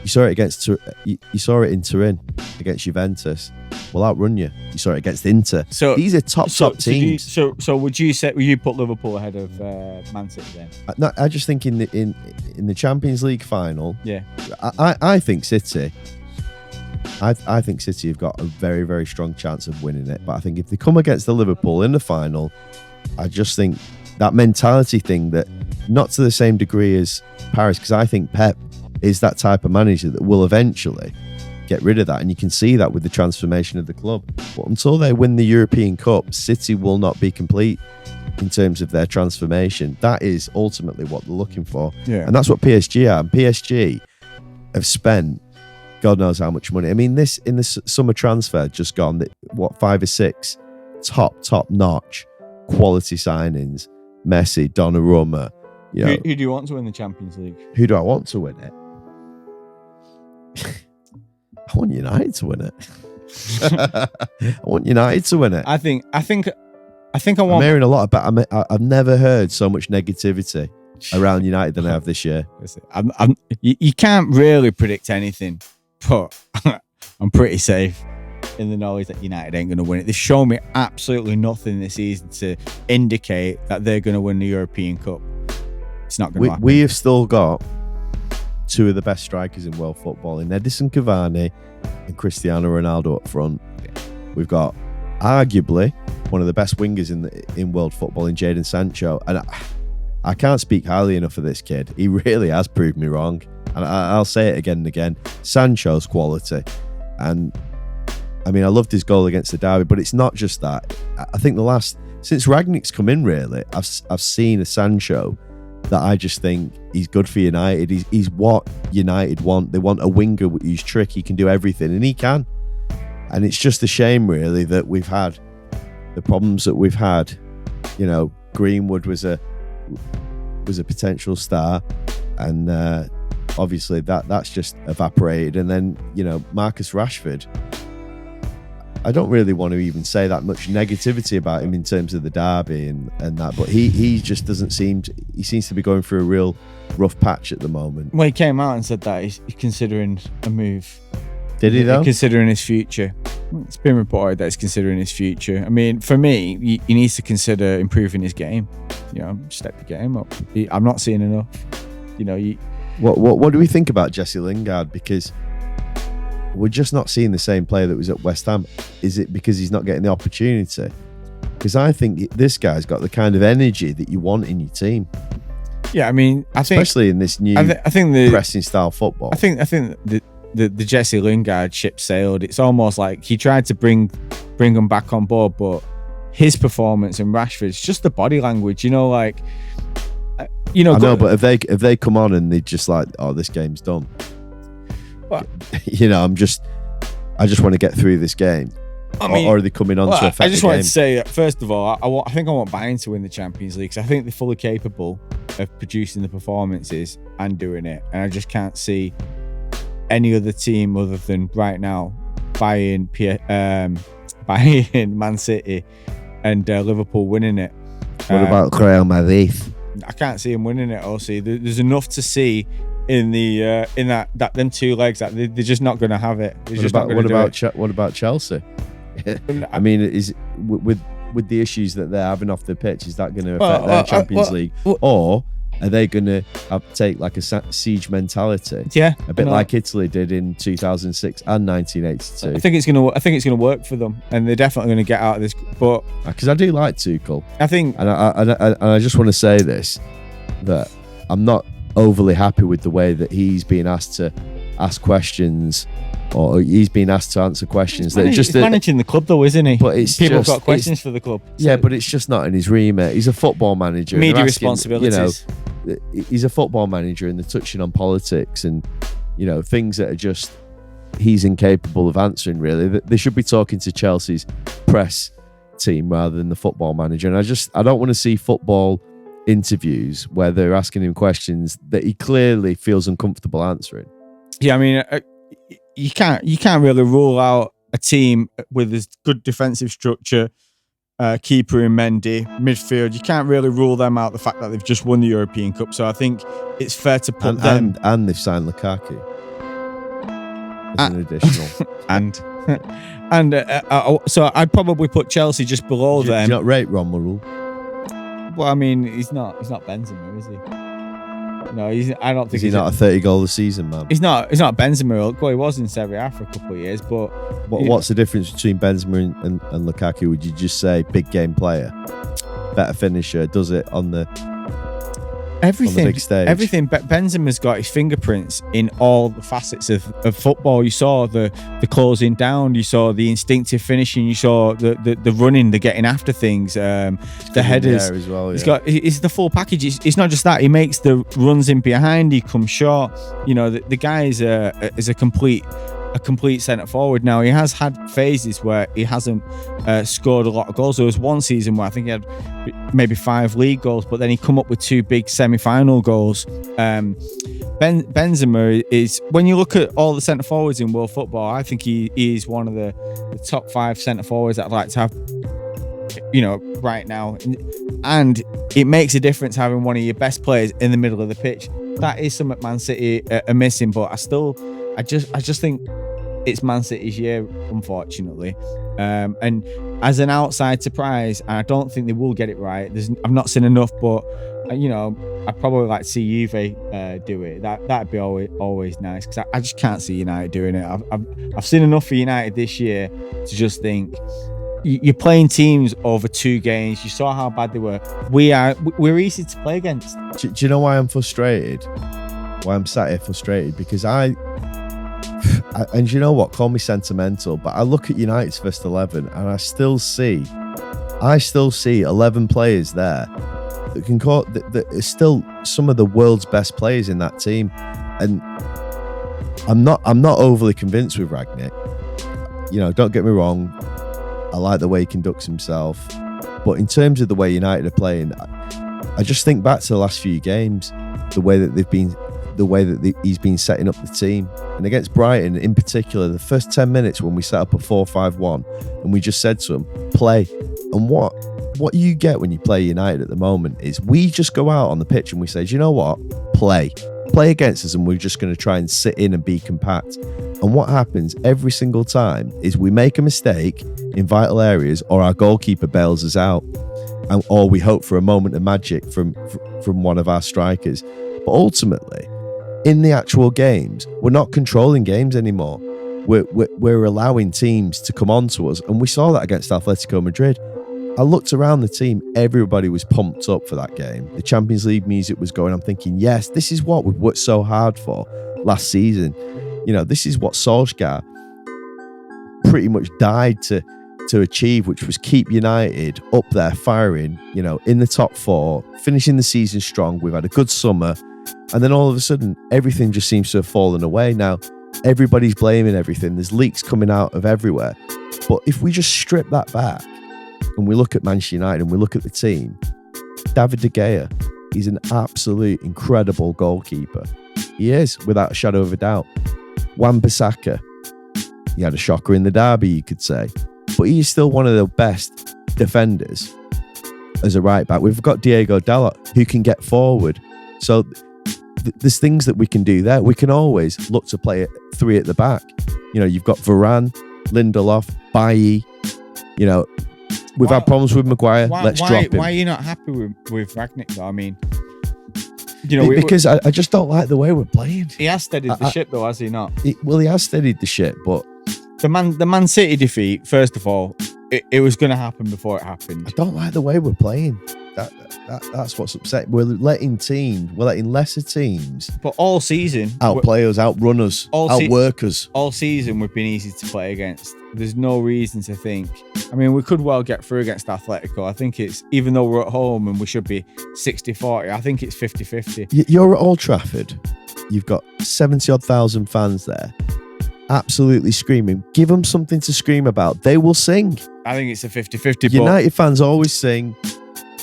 Speaker 2: You saw it in Turin against Juventus. We'll outrun you. You saw it against Inter. So these are top teams.
Speaker 1: So would you put Liverpool ahead of Man City then?
Speaker 2: No, I just think in the Champions League final.
Speaker 1: Yeah.
Speaker 2: I think City. I think City have got a very, very strong chance of winning it. But I think if they come against the Liverpool in the final, I just think that mentality thing, that not to the same degree as Paris, because I think Pep is that type of manager that will eventually get rid of that. And you can see that with the transformation of the club. But until they win the European Cup, City will not be complete in terms of their transformation. That is ultimately what they're looking for.
Speaker 1: Yeah.
Speaker 2: And that's what PSG are. And PSG have spent God knows how much money. I mean, this in the summer transfer just gone, 5 or 6 top notch quality signings. Messi, Donnarumma. You know,
Speaker 1: who do you want to win the Champions League?
Speaker 2: Who do I want to win it? I want United to win it. I want United to win it.
Speaker 1: I think I want.
Speaker 2: I'm hearing a lot about. I've never heard so much negativity around United than I have this year.
Speaker 1: You can't really predict anything, but I'm pretty safe in the knowledge that United ain't going to win it. They've shown me absolutely nothing this season to indicate that they're going to win the European Cup. It's not going to happen.
Speaker 2: We have still got 2 of the best strikers in world football in Edison Cavani and Cristiano Ronaldo up front.
Speaker 1: Yeah.
Speaker 2: We've got arguably one of the best wingers in world football in Jadon Sancho, and I can't speak highly enough of this kid. He really has proved me wrong, and I'll say it again and again. Sancho's quality, and I mean, I loved his goal against the derby, but it's not just that. I think since Rangnick's come in, really, I've seen a Sancho that I just think he's good for United. He's what United want. They want a winger who's tricky, can do everything, and he can. And it's just a shame, really, that we've had the problems that we've had. You know, Greenwood was a potential star, and obviously that's just evaporated. And then, you know, Marcus Rashford, I don't really want to even say that much negativity about him in terms of the derby and that, but he just doesn't he seems to be going through a real rough patch at the moment.
Speaker 1: Well, he came out and said that he's considering a move.
Speaker 2: Did he though?
Speaker 1: Considering his future. It's been reported that he's considering his future. I mean, for me, he needs to consider improving his game. You know, step the game up. I'm not seeing enough. You know,
Speaker 2: what do we think about Jesse Lingard? Because we're just not seeing the same player that was at West Ham. Is it because he's not getting the opportunity? Because I think this guy's got the kind of energy that you want in your team.
Speaker 1: Yeah, I mean,
Speaker 2: especially in this new pressing style football.
Speaker 1: I think the Jesse Lingard ship sailed. It's almost like he tried to bring him back on board, but his performance and Rashford's just the body language. You know, like you know.
Speaker 2: I know, but if they come on and they just like, oh, this game's done.
Speaker 1: What?
Speaker 2: You know, I just want to get through this game. I mean, or are they coming on to affect the game?
Speaker 1: I just wanted to say that, first of all, I think I want Bayern to win the Champions League, because I think they're fully capable of producing the performances and doing it, and I just can't see any other team other than right now Bayern, Man City, and Liverpool winning it.
Speaker 2: What about Real Madrid?
Speaker 1: I can't see them winning it. Also, there's enough to see in that them 2 legs that they're just not going to have it.
Speaker 2: What about Chelsea? I mean, is with the issues that they're having off the pitch, is that going to affect their Champions League, or are they going to take like a siege mentality?
Speaker 1: Yeah,
Speaker 2: a bit like Italy did in 2006 and 1982.
Speaker 1: I think it's going to work for them, and they're definitely going to get out of this. But
Speaker 2: because I do like Tuchel,
Speaker 1: I think,
Speaker 2: and I just want to say this, that I'm not overly happy with the way that he's being asked to ask questions, or he's being asked to answer questions.
Speaker 1: He's managing the club though, isn't he?
Speaker 2: But
Speaker 1: people have got questions for the club. So.
Speaker 2: Yeah, but it's just not in his remit. He's a football manager.
Speaker 1: Media responsibilities.
Speaker 2: You know, he's a football manager, and they're touching on politics and, you know, things that are just he's incapable of answering. Really, they should be talking to Chelsea's press team rather than the football manager. And I don't want to see football interviews where they're asking him questions that he clearly feels uncomfortable answering.
Speaker 1: Yeah, I mean, you can't really rule out a team with a good defensive structure, keeper in Mendy, midfield. You can't really rule them out, the fact that they've just won the European Cup. So I think it's fair to put them...
Speaker 2: And they've signed Lukaku as an additional.
Speaker 1: So I'd probably put Chelsea just below them.
Speaker 2: Do you not rate Romelu?
Speaker 1: Well, I mean, he's not Benzema, is he? No, I don't think
Speaker 2: he's not a 30-goal a season man.
Speaker 1: He's not Benzema. Well, he was in Serie A for a couple of years, but
Speaker 2: what's the difference between Benzema and Lukaku? Would you just say big game player, better finisher, does it on the
Speaker 1: everything,
Speaker 2: on the big stage.
Speaker 1: everything. Benzema's got his fingerprints in all the facets of football. You saw the closing down, you saw the instinctive finishing, you saw the running, the getting after things, the headers
Speaker 2: as well.
Speaker 1: Yeah. It's the full package. It's not just that. He makes the runs in behind. He comes short. You know, the guy is a complete centre forward. Now, he has had phases where he hasn't scored a lot of goals. There was one season where I think he had maybe 5 league goals, but then he come up with 2 big semi-final goals. Benzema is, when you look at all the centre forwards in world football, I think he is one of the top 5 centre forwards that I'd like to have, you know, right now. And it makes a difference having one of your best players in the middle of the pitch. That is something Man City are missing, but I just think it's Man City's year, unfortunately. And as an outside surprise, and I don't think they will get it right. I've not seen enough, but you know, I'd probably like to see Juve do it. That'd be always nice, because I just can't see United doing it. I've seen enough for United this year to just think, you're playing teams over 2 games. You saw how bad they were. We're easy to play against.
Speaker 2: Do you know why I'm frustrated? Why I'm sat here frustrated? Because and you know what? Call me sentimental, but I look at United's first 11 and I still see 11 players there that can call that are still some of the world's best players in that team. And I'm not overly convinced with Rangnick. You know, don't get me wrong. I like the way he conducts himself, but in terms of the way United are playing, I just think back to the last few games, the way that he's been setting up the team. And against Brighton in particular, the first 10 minutes when we set up a 4-5-1 and we just said to him, play. And what you get when you play United at the moment is we just go out on the pitch and we say, do you know what? Play against us, and we're just going to try and sit in and be compact. And what happens every single time is we make a mistake in vital areas, or our goalkeeper bails us out, or we hope for a moment of magic from one of our strikers. But ultimately, in the actual games, we're not controlling games anymore. We're allowing teams to come on to us, and we saw that against Atletico Madrid. I looked around the team, everybody was pumped up for that game. The Champions League music was going. I'm thinking, yes, this is what we've worked so hard for last season. You know, this is what Solskjaer pretty much died to achieve, which was keep United up there firing, you know, in the top 4, finishing the season strong. We've had a good summer, and then all of a sudden everything just seems to have fallen away. Now everybody's blaming everything. There's leaks coming out of everywhere. But if we just strip that back and we look at Manchester United and we look at the team, David De Gea, he's an absolute incredible goalkeeper. He is, without a shadow of a doubt. Wan-Bissaka, he had a shocker in the derby, you could say, but he is still one of the best defenders as a right back. We've got Diego Dalot, who can get forward. So there's things that we can do there. We can always look to play 3 at the back. You know, you've got Varane, Lindelof, Bailly. You know, we've had problems with Maguire. Let's drop him.
Speaker 1: Why are you not happy with Rangnick, though? I mean, you know,
Speaker 2: because I just don't like the way we're playing.
Speaker 1: He has steadied the ship, though, has he not?
Speaker 2: He has steadied the ship, but
Speaker 1: the Man City defeat, first of all, it was going to happen before it happened.
Speaker 2: I don't like the way we're playing. That's what's upsetting. We're letting lesser teams,
Speaker 1: but all season,
Speaker 2: outplay us, outrun us, outwork us.
Speaker 1: All season, we've been easy to play against. There's no reason to think. I mean, we could well get through against Atletico. I think it's, even though we're at home and we should be 60-40, I think it's 50-50.
Speaker 2: You're at Old Trafford. You've got 70-odd thousand fans there, absolutely screaming. Give them something to scream about. They will sing.
Speaker 1: I think it's a 50-50.
Speaker 2: United fans always sing.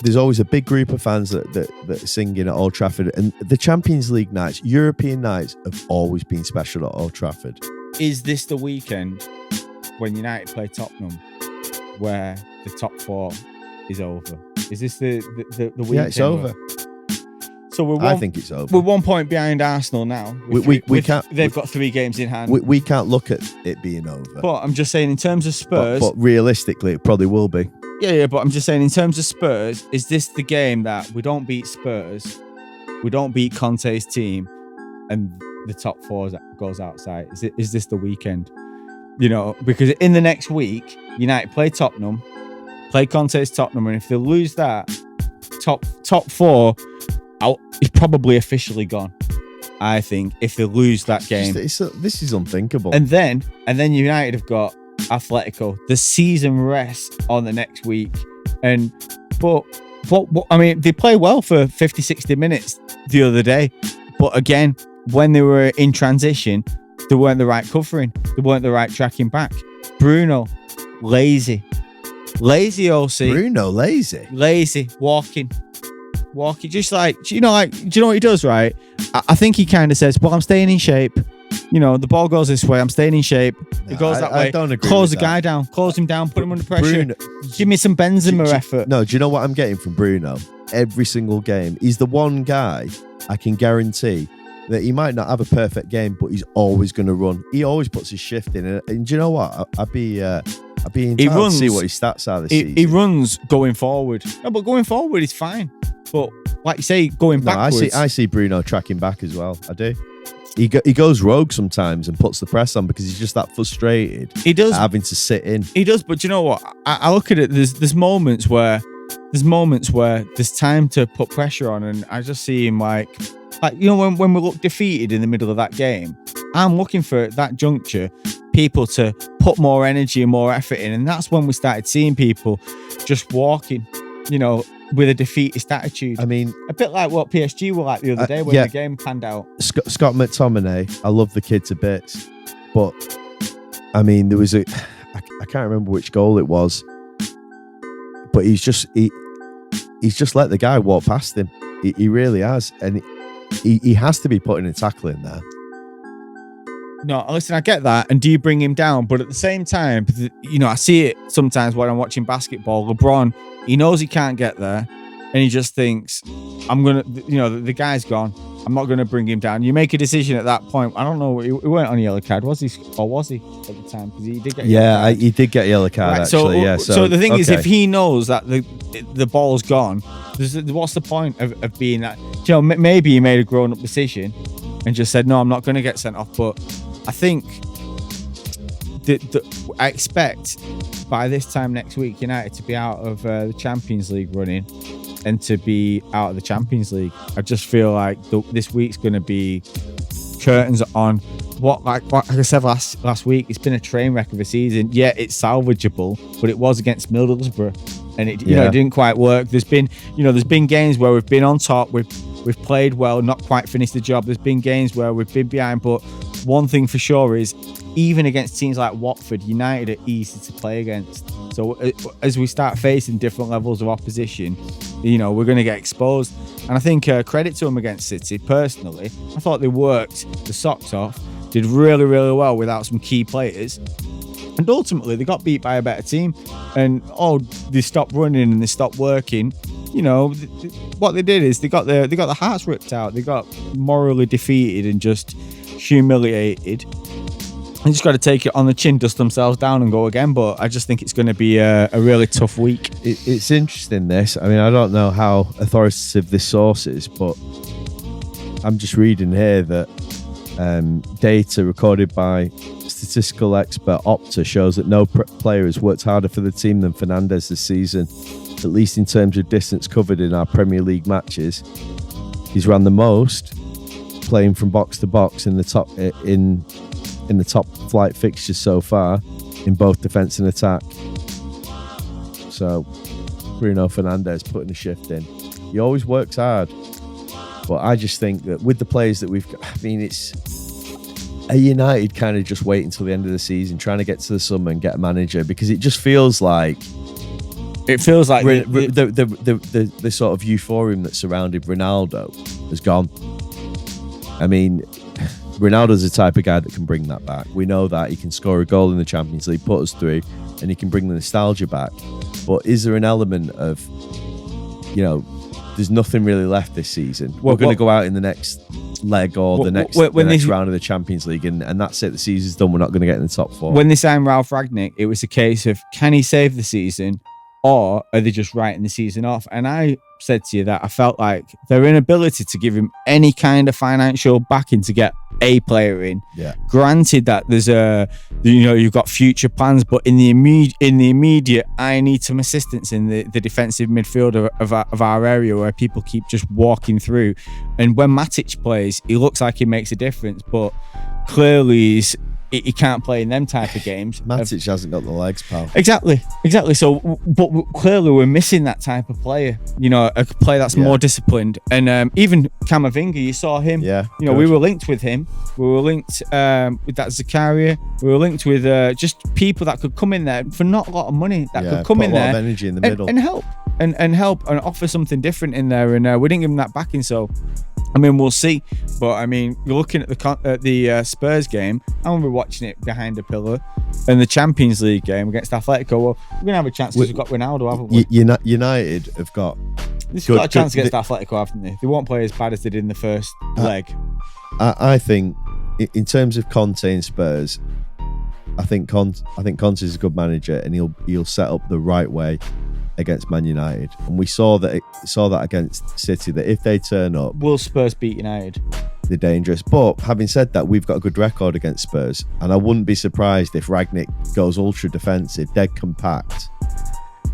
Speaker 2: There's always a big group of fans that are singing at Old Trafford. And the Champions League nights, European nights, have always been special at Old Trafford.
Speaker 1: Is this the weekend when United play Tottenham, where the top 4 is over? Is this the weekend?
Speaker 2: Yeah, it's over.
Speaker 1: So
Speaker 2: I think it's over.
Speaker 1: We're 1 point behind Arsenal now.
Speaker 2: We can't.
Speaker 1: They've got 3 games in hand.
Speaker 2: We can't look at it being over.
Speaker 1: But I'm just saying, in terms of Spurs,
Speaker 2: but realistically, it probably will be.
Speaker 1: Yeah. But I'm just saying, in terms of Spurs, is this the game that we don't beat Spurs, we don't beat Conte's team, and the top 4 goes outside? Is this the weekend? You know, because in the next week, United play Tottenham, play Conte's Tottenham, and if they lose that, top 4 he's probably officially gone. I think if they lose that game,
Speaker 2: this is unthinkable.
Speaker 1: And then United have got Atletico. The season rests on the next week, but I mean, they play well for 50, 60 minutes the other day, but again, when they were in transition, they weren't the right covering. They weren't the right tracking back. Bruno, lazy OC.
Speaker 2: Bruno, lazy,
Speaker 1: walking, just like, do you know what he does, right? I think he kind of says, well, I'm staying in shape. The ball goes this way. I'm staying in shape. It goes that way.
Speaker 2: I don't agree.
Speaker 1: Close the guy down. Close him down. Put him under pressure. Give me some Benzema effort.
Speaker 2: No, do you know what I'm getting from Bruno? Every single game. He's the one guy I can guarantee that he might not have a perfect game, but he's always going to run. He always puts his shift in. And do you know what? I'd be entitled to see what his stats are this season.
Speaker 1: He runs going forward. No, but going forward is fine. But like you say, going backwards.
Speaker 2: I see Bruno tracking back as well. I do. He goes rogue sometimes and puts the press on because he's just that frustrated.
Speaker 1: He does,
Speaker 2: having to sit in.
Speaker 1: He does, but you know what? I look at it. There's moments where there's time to put pressure on, and I just see him like when we look defeated in the middle of that game. I'm looking for that juncture, people to put more energy and more effort in, and that's when we started seeing people just walking, with a defeatist attitude. I mean, a bit like what PSG were like the other day when the game panned out.
Speaker 2: Scott McTominay, I love the kid to bits, but I mean, there was I can't remember which goal it was, but he's just let the guy walk past him. He really has, and he has to be putting a tackle in there.
Speaker 1: No, listen, I get that. And do you bring him down? But at the same time, I see it sometimes when I'm watching basketball. LeBron, he knows he can't get there. And he just thinks, I'm going to, the guy's gone. I'm not going to bring him down. You make a decision at that point. I don't know. He weren't on a yellow card, was he? Or was he at the time? Because he did get a yellow card.
Speaker 2: He did get a yellow card, right, actually.
Speaker 1: So the thing is, if he knows that the ball's gone, what's the point of being that? Maybe he made a grown-up decision and just said, no, I'm not going to get sent off. But I think I expect by this time next week, United to be out of the Champions League running and to be out of the Champions League. I just feel like this week's going to be curtains on. What I said last week, it's been a train wreck of a season. Yeah, it's salvageable, but it was against Middlesbrough, and it didn't quite work. There's been games where we've been on top, we've played well, not quite finished the job. There's been games where we've been behind, but one thing for sure is, even against teams like Watford, United are easy to play against. So as we start facing different levels of opposition, we're going to get exposed. And I think credit to them against City, personally. I thought they worked the socks off, did really, really well without some key players. And ultimately, they got beat by a better team. And, they stopped running and they stopped working. What they did is they got the hearts ripped out. They got morally defeated and just humiliated. They just got to take it on the chin, dust themselves down and go again. But I just think it's going to be a really tough week.
Speaker 2: It's interesting, this. I mean, I don't know how authoritative this source is, but I'm just reading here that data recorded by statistical expert Opta shows that no player has worked harder for the team than Fernandes this season, at least in terms of distance covered in our Premier League matches. He's ran the most, playing from box to box in the top in the top flight fixtures so far in both defence and attack. So Bruno Fernandes putting a shift in. He always works hard, but I just think that with the players that we've got, I mean, it's a United kind of just wait until the end of the season, trying to get to the summer and get a manager, because it just feels like
Speaker 1: the
Speaker 2: sort of euphorium that surrounded Ronaldo has gone. I mean, Ronaldo's the type of guy that can bring that back. We know that he can score a goal in the Champions League, put us through, and he can bring the nostalgia back. But is there an element of, there's nothing really left this season? We're going to go out in the next leg or the next round of the Champions League, and that's it. The season's done. We're not going to get in the top four.
Speaker 1: When they signed Ralph Rangnick, it was a case of, can he save the season, or are they just writing the season off? And I said to you that I felt like their inability to give him any kind of financial backing to get a player in.
Speaker 2: Yeah.
Speaker 1: Granted that there's you've got future plans, but in the immediate, I need some assistance in the defensive midfielder of our area where people keep just walking through. And when Matic plays, he looks like he makes a difference, but clearly he can't play in them type of games.
Speaker 2: Matic hasn't got the legs, pal.
Speaker 1: Exactly. So, but clearly we're missing that type of player. A player that's more disciplined. And even Camavinga, you saw him.
Speaker 2: Yeah.
Speaker 1: We were linked with him. We were linked with that Zakaria. We were linked with just people that could come in there for not a lot of money. That could come in there
Speaker 2: of energy in the middle
Speaker 1: and help and help and offer something different in there. And we didn't give him that backing. So, I mean, we'll see. But I mean, you're looking at the Spurs game. I remember watching it behind a pillar, and the Champions League game against Atletico. Well, we're gonna have a chance because we've got Ronaldo, haven't we?
Speaker 2: United have got.
Speaker 1: They've got a chance against Atletico, haven't they? They won't play as bad as they did in the first leg.
Speaker 2: I think, in terms of Conte and Spurs, I think Conte is a good manager, and he'll set up the right way against Man United, and we saw that against City, that if they turn up,
Speaker 1: will Spurs beat United?
Speaker 2: They're dangerous. But having said that, we've got a good record against Spurs, and I wouldn't be surprised if Rangnick goes ultra defensive, dead compact,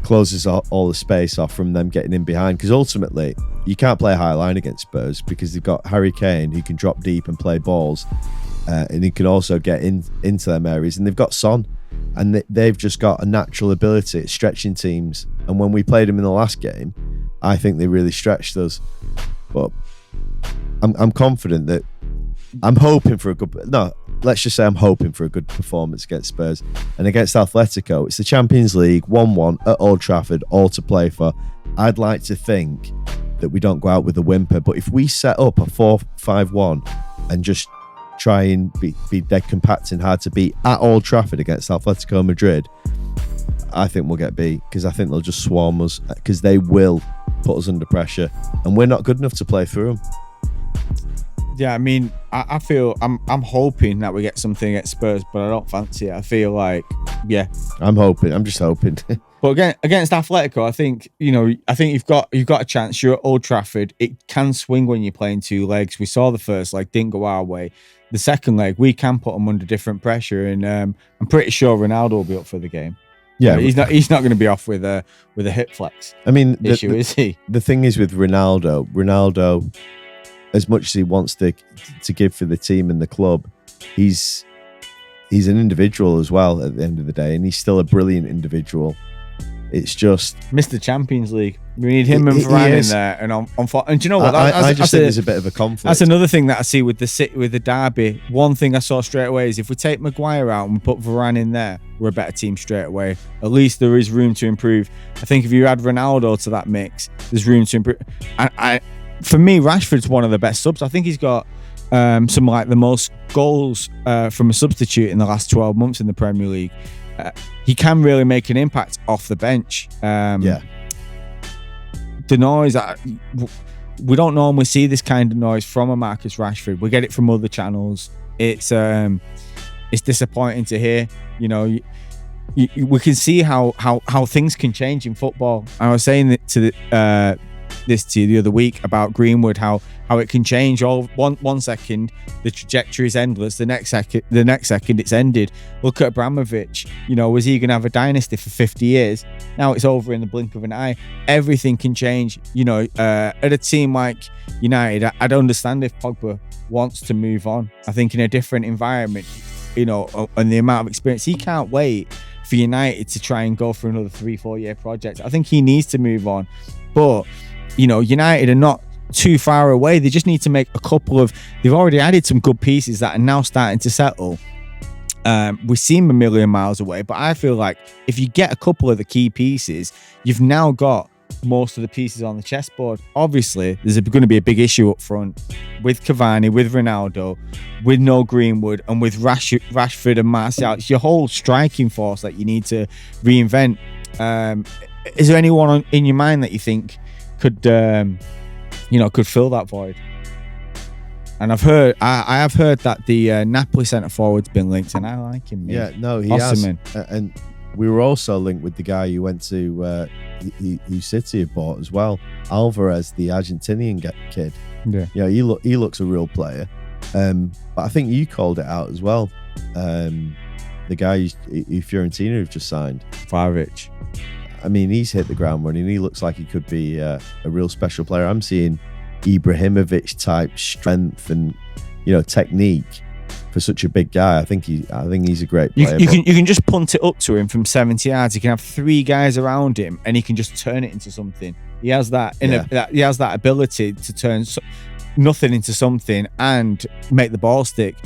Speaker 2: closes all the space off from them getting in behind, because ultimately you can't play a high line against Spurs because they've got Harry Kane who can drop deep and play balls, and he can also get into them areas, and they've got Son. And they've just got a natural ability at stretching teams. And when we played them in the last game, I think they really stretched us. But I'm confident that I'm hoping for a good performance against Spurs. And against Atletico, it's the Champions League, 1-1 at Old Trafford, all to play for. I'd like to think that we don't go out with a whimper. But if we set up a 4-5-1 and just try and be dead compact and hard to beat at Old Trafford against Atletico Madrid, I think we'll get beat, because I think they'll just swarm us, because they will put us under pressure, and we're not good enough to play through them.
Speaker 1: Yeah, I mean, I feel I'm hoping that we get something at Spurs, but I don't fancy it. I feel like, yeah,
Speaker 2: I'm just hoping.
Speaker 1: But again, against Atletico, I think you've got a chance. You're at Old Trafford. It can swing when you're playing two legs. We saw the first leg didn't go our way. The second leg, we can put them under different pressure, and I'm pretty sure Ronaldo will be up for the game. Yeah, he's not going to be off with a hip flex.
Speaker 2: I mean,
Speaker 1: is he?
Speaker 2: The thing is with Ronaldo, as much as he wants to give for the team and the club, he's an individual as well at the end of the day, and he's still a brilliant individual. It's just
Speaker 1: Mr. Champions League. We need him and Varane in there, and and do you know what?
Speaker 2: I just think there's a bit of a conflict.
Speaker 1: That's another thing that I see with the derby. One thing I saw straight away is if we take Maguire out and we put Varane in there, we're a better team straight away. At least there is room to improve. I think if you add Ronaldo to that mix, there's room to improve. For me, Rashford's one of the best subs. I think he's got some like the most goals from a substitute in the last 12 months in the Premier League. He can really make an impact off the bench. The noise, we don't normally see this kind of noise from a Marcus Rashford. We get it from other channels. It's disappointing to hear. We can see how things can change in football. I was saying this to you the other week about Greenwood, how it can change. All one second the trajectory is endless, the next second it's ended. Look at Abramovich. Was he going to have a dynasty for 50 years? Now it's over in the blink of an eye. Everything can change. At a team like United, I'd understand if Pogba wants to move on. I think in a different environment, and the amount of experience, he can't wait for United to try and go for another 3-4 year project. I think he needs to move on. But United are not too far away. They just need to make a couple of. They've already added some good pieces that are now starting to settle. We seem a million miles away, but I feel like if you get a couple of the key pieces, you've now got most of the pieces on the chessboard. Obviously, there's going to be a big issue up front with Cavani, with Ronaldo, with no Greenwood, and with Rashford and Martial. It's your whole striking force that you need to reinvent. Is there anyone in your mind that you think could fill that void? And I have heard that the Napoli centre forward's been linked, and I like him.
Speaker 2: Yeah, no, he has. And we were also linked with the guy who went to who City have bought as well, Alvarez, the Argentinian kid.
Speaker 1: Yeah,
Speaker 2: he looks a real player. But I think you called it out as well. The guy who Fiorentina have just signed,
Speaker 1: Vlahovic.
Speaker 2: I mean, he's hit the ground running. He looks like he could be a real special player. I'm seeing Ibrahimovic type strength and technique for such a big guy. I think he's a great player.
Speaker 1: You can just punt it up to him from 70 yards. He can have 3 guys around him, and he can just turn it into something. He has that. He has that ability to turn nothing into something and make the ball stick.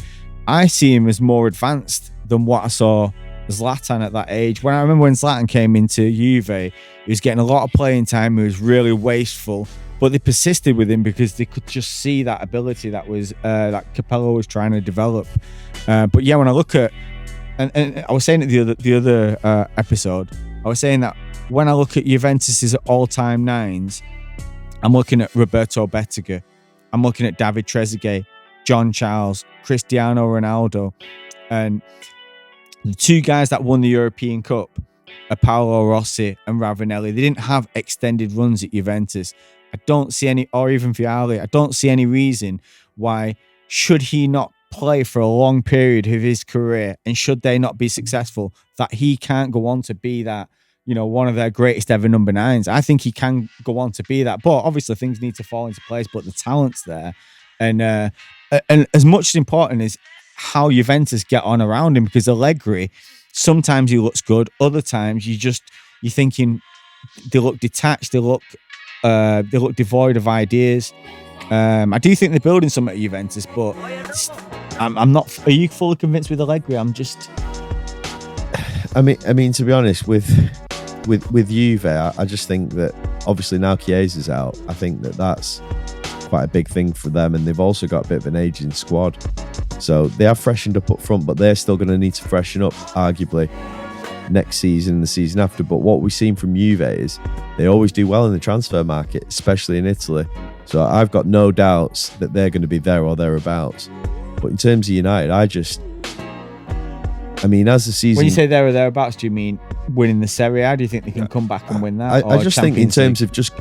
Speaker 1: I see him as more advanced than what I saw Zlatan at that age. When I remember when Zlatan came into Juve, he was getting a lot of playing time. He was really wasteful, but they persisted with him because they could just see that ability that was that Capello was trying to develop. But yeah, when I look at and I was saying it the other episode, I was saying that when I look at Juventus's all-time nines, I'm looking at Roberto Bettega, I'm looking at David Trezeguet, John Charles, Cristiano Ronaldo, and the 2 guys that won the European Cup are Paolo Rossi and Ravanelli. They didn't have extended runs at Juventus. I don't see any, or even Vialli, I don't see any reason why, should he not play for a long period of his career and should they not be successful, that he can't go on to be that, one of their greatest ever number 9s. I think he can go on to be that, but obviously things need to fall into place, but the talent's there. And as much as important is how Juventus get on around him, because Allegri, sometimes he looks good, other times you're thinking they look detached, they look devoid of ideas. I do think they're building something at Juventus, but I'm not. Are you fully convinced with Allegri? I'm just.
Speaker 2: I mean, to be honest, with Juve, I just think that obviously now Chiesa's out. I think that's quite a big thing for them, and they've also got a bit of an aging squad, so they have freshened up front, but they're still going to need to freshen up arguably next season and the season after. But what we've seen from Juve is they always do well in the transfer market, especially in Italy, so I've got no doubts that they're going to be there or thereabouts. But in terms of United, I mean, as the season...
Speaker 1: When you say there or thereabouts, do you mean winning the Serie A? Do you think they can come back and win that?
Speaker 2: I just think in terms of just...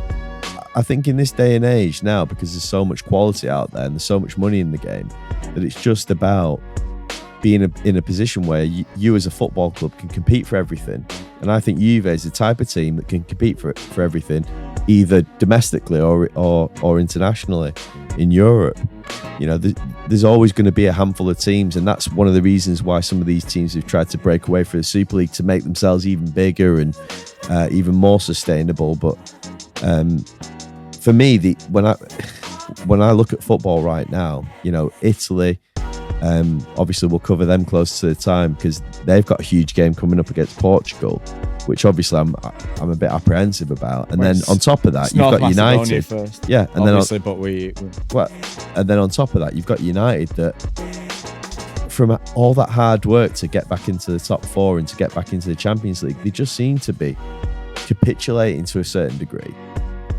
Speaker 2: I think in this day and age now, because there's so much quality out there and there's so much money in the game, that it's just about being in a position where you as a football club can compete for everything. And I think Juve is the type of team that can compete for everything, either domestically or internationally in Europe. There's always going to be a handful of teams, and that's one of the reasons why some of these teams have tried to break away from the Super League to make themselves even bigger and even more sustainable. But for me, when I look at football right now, Italy, obviously we'll cover them close to the time because they've got a huge game coming up against Portugal, which obviously I'm a bit apprehensive about. And then on top of that, you've got United
Speaker 1: first.
Speaker 2: Yeah, and
Speaker 1: obviously,
Speaker 2: and then on top of that, you've got United that, from all that hard work to get back into the top 4 and to get back into the Champions League, they just seem to be capitulating to a certain degree,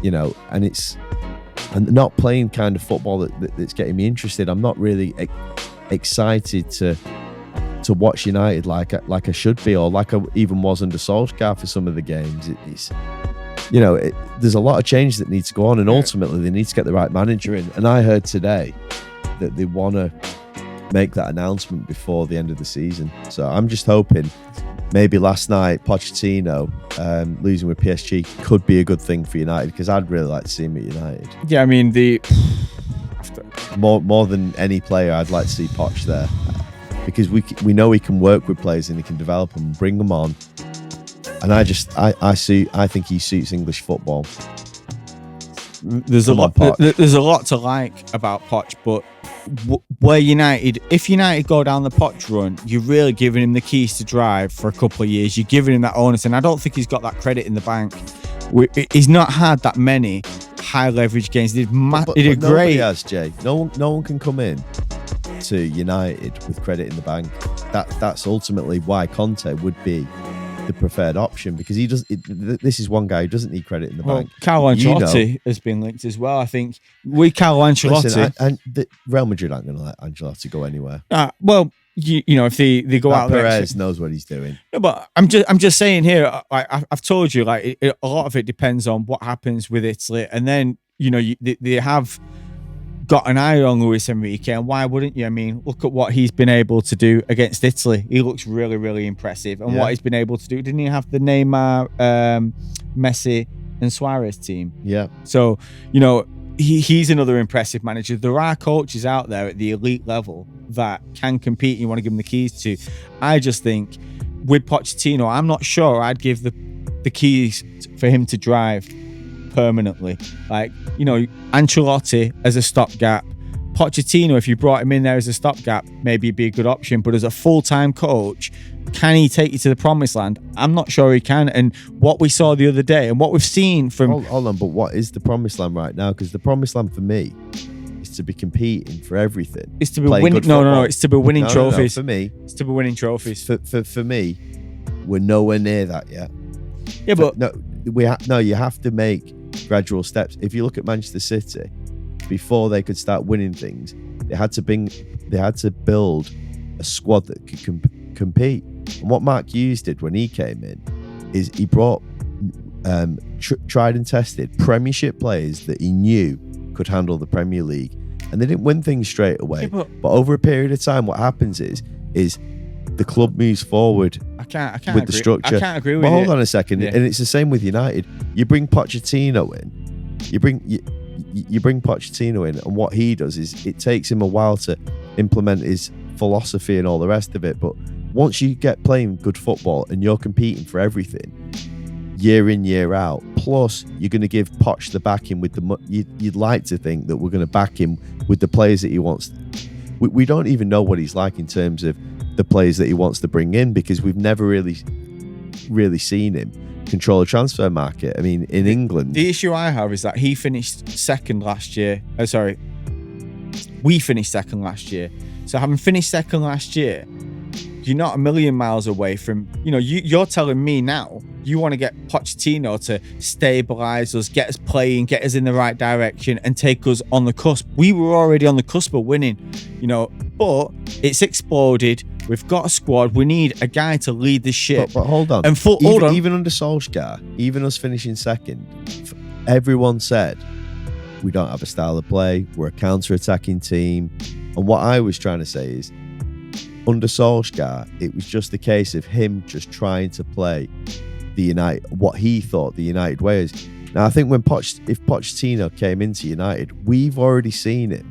Speaker 2: and it's not playing kind of football that's getting me interested. I'm not really excited to watch United like I should be, or like I even was under Solskjaer for some of the games. There's a lot of change that needs to go on, and ultimately they need to get the right manager in. And I heard today that they want to make that announcement before the end of the season. So I'm just hoping maybe last night Pochettino losing with PSG could be a good thing for United, because I'd really like to see him at United.
Speaker 1: Yeah, I mean,
Speaker 2: more than any player, I'd like to see Poch there, because we know he can work with players and he can develop them and bring them on. And I think he suits English football.
Speaker 1: There's a lot to like about Poch, but if United go down the Poch run, you're really giving him the keys to drive for a couple of years. You're giving him that onus, and I don't think he's got that credit in the bank. He's not had that many high leverage games. He did great.
Speaker 2: Nobody has, Jay. No one can come in to United with credit in the bank. That's ultimately why Conte would be the preferred option, because this is one guy who doesn't need credit in the bank.
Speaker 1: Carlo Ancelotti has been linked as well. I think Carlo Ancelotti.
Speaker 2: And Real Madrid aren't going to let Ancelotti go anywhere.
Speaker 1: If they go out there,
Speaker 2: Perez knows what he's doing.
Speaker 1: No, but I'm just saying here. I've told you, a lot of it depends on what happens with Italy, and then they have got an eye on Luis Enrique, and why wouldn't you? I mean, look at what he's been able to do against Italy. He looks really, really impressive. And what he's been able to do, didn't he have the Neymar, Messi and Suarez team?
Speaker 2: Yeah.
Speaker 1: So, you know, he's another impressive manager. There are coaches out there at the elite level that can compete and you want to give them the keys to. I just think with Pochettino, I'm not sure I'd give the keys for him to drive permanently. Like, you know, Ancelotti as a stopgap. Pochettino, if you brought him in there as a stopgap, maybe it'd be a good option. But as a full-time coach, can he take you to the promised land? I'm not sure he can. And what we saw the other day and what we've seen from...
Speaker 2: Hold on, but what is the promised land right now? Because the promised land for me is to be competing for everything.
Speaker 1: It's to be winning... No. It's to be winning trophies.
Speaker 2: For me...
Speaker 1: It's to be winning trophies.
Speaker 2: For me, we're nowhere near that yet.
Speaker 1: Yeah, but...
Speaker 2: You have to make gradual steps. If you look at Manchester City, before they could start winning things, they had to build a squad that could compete. And what Mark Hughes did when he came in is he brought tried and tested Premiership players that he knew could handle the Premier League, and they didn't win things straight away. Yeah, but over a period of time, what happens is the club moves forward.
Speaker 1: I can't
Speaker 2: with
Speaker 1: agree.
Speaker 2: The structure.
Speaker 1: I can't agree with you.
Speaker 2: But hold on a second, and it's the same with United. You bring Pochettino in. You bring Pochettino in, and what he does is it takes him a while to implement his philosophy and all the rest of it. But once you get playing good football and you're competing for everything, year in, year out, plus you're going to give Poch the backing with the... You'd like to think that we're going to back him with the players that he wants. We don't even know what he's like in terms of the players that he wants to bring in, because we've never really seen him control a transfer market. I mean, in England... The
Speaker 1: issue I have is that he finished second last year. We finished second last year. So having finished second last year, you're not a million miles away from... You know, you're telling me now you want to get Pochettino to stabilise us, get us playing, get us in the right direction and take us on the cusp. We were already on the cusp of winning, you know, but it's exploded. We've got a squad. We need a guy to lead the ship.
Speaker 2: But hold on.
Speaker 1: And
Speaker 2: even under Solskjaer, even us finishing second, everyone said we don't have a style of play. We're a counter-attacking team. And what I was trying to say is, under Solskjaer, it was just a case of him just trying to play what he thought the United way is. Now, I think if Pochettino came into United, we've already seen it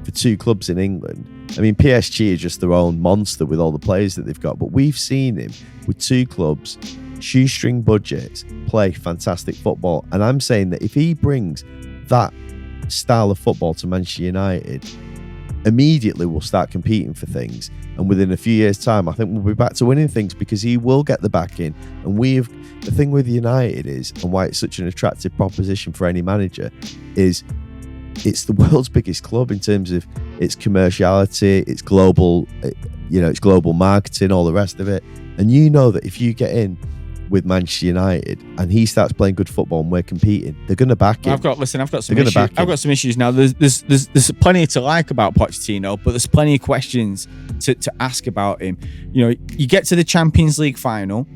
Speaker 2: for two clubs in England. I mean, PSG is just their own monster with all the players that they've got, but we've seen him with two clubs, shoestring budgets, play fantastic football. And I'm saying that if he brings that style of football to Manchester United, immediately we'll start competing for things. And within a few years' time, I think we'll be back to winning things, because he will get the backing. And the thing with United is, and why it's such an attractive proposition for any manager, is it's the world's biggest club in terms of its commerciality, its global, its global marketing, all the rest of it. And you know that if you get in with Manchester United and he starts playing good football and we're competing, they're going to back him.
Speaker 1: I've got some issues. I've got some issues now. There's plenty to like about Pochettino, but there's plenty of questions to ask about him. You know, you get to the Champions League final.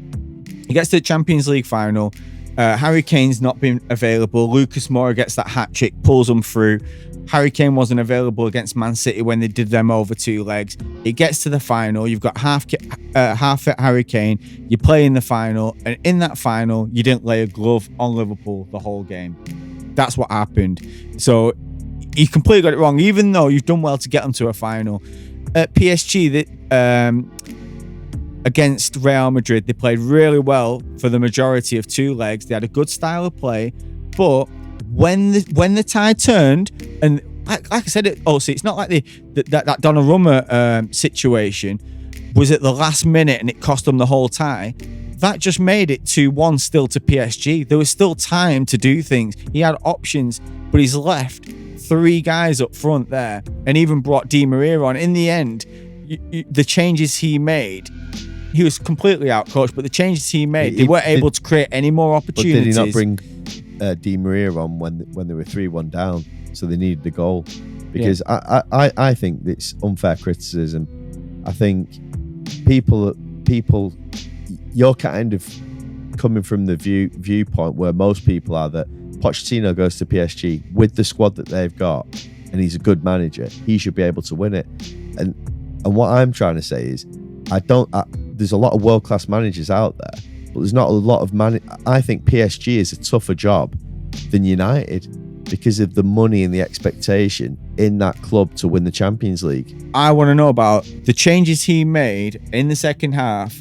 Speaker 1: Harry Kane's not been available. Lucas Moura gets that hat trick, pulls them through. Harry Kane wasn't available against Man City when they did them over two legs. It gets to the final. You've got half fit Harry Kane. You play in the final, and in that final, you didn't lay a glove on Liverpool the whole game. That's what happened. So you completely got it wrong, even though you've done well to get them to a final. At PSG, against Real Madrid, they played really well for the majority of two legs. They had a good style of play, but when the tide turned, and like I said, it's not like that Donnarumma situation was at the last minute and it cost them the whole tie. That just made it 2-1 still to PSG. There was still time to do things. He had options, but he's left three guys up front there, and even brought Di Maria on. In the end, the changes he made, he was completely outcoached, but the changes he made, they weren't able to create any more opportunities.
Speaker 2: But did he not bring Di Maria on when they were 3-1 down, so they needed the goal? Because I think it's unfair criticism. I think people, you're kind of coming from the viewpoint where most people are, that Pochettino goes to PSG with the squad that they've got, and he's a good manager, he should be able to win it. And what I'm trying to say is, there's a lot of world-class managers out there, but there's not a lot of I think PSG is a tougher job than United because of the money and the expectation in that club to win the Champions League.
Speaker 1: I want to know about the changes he made in the second half.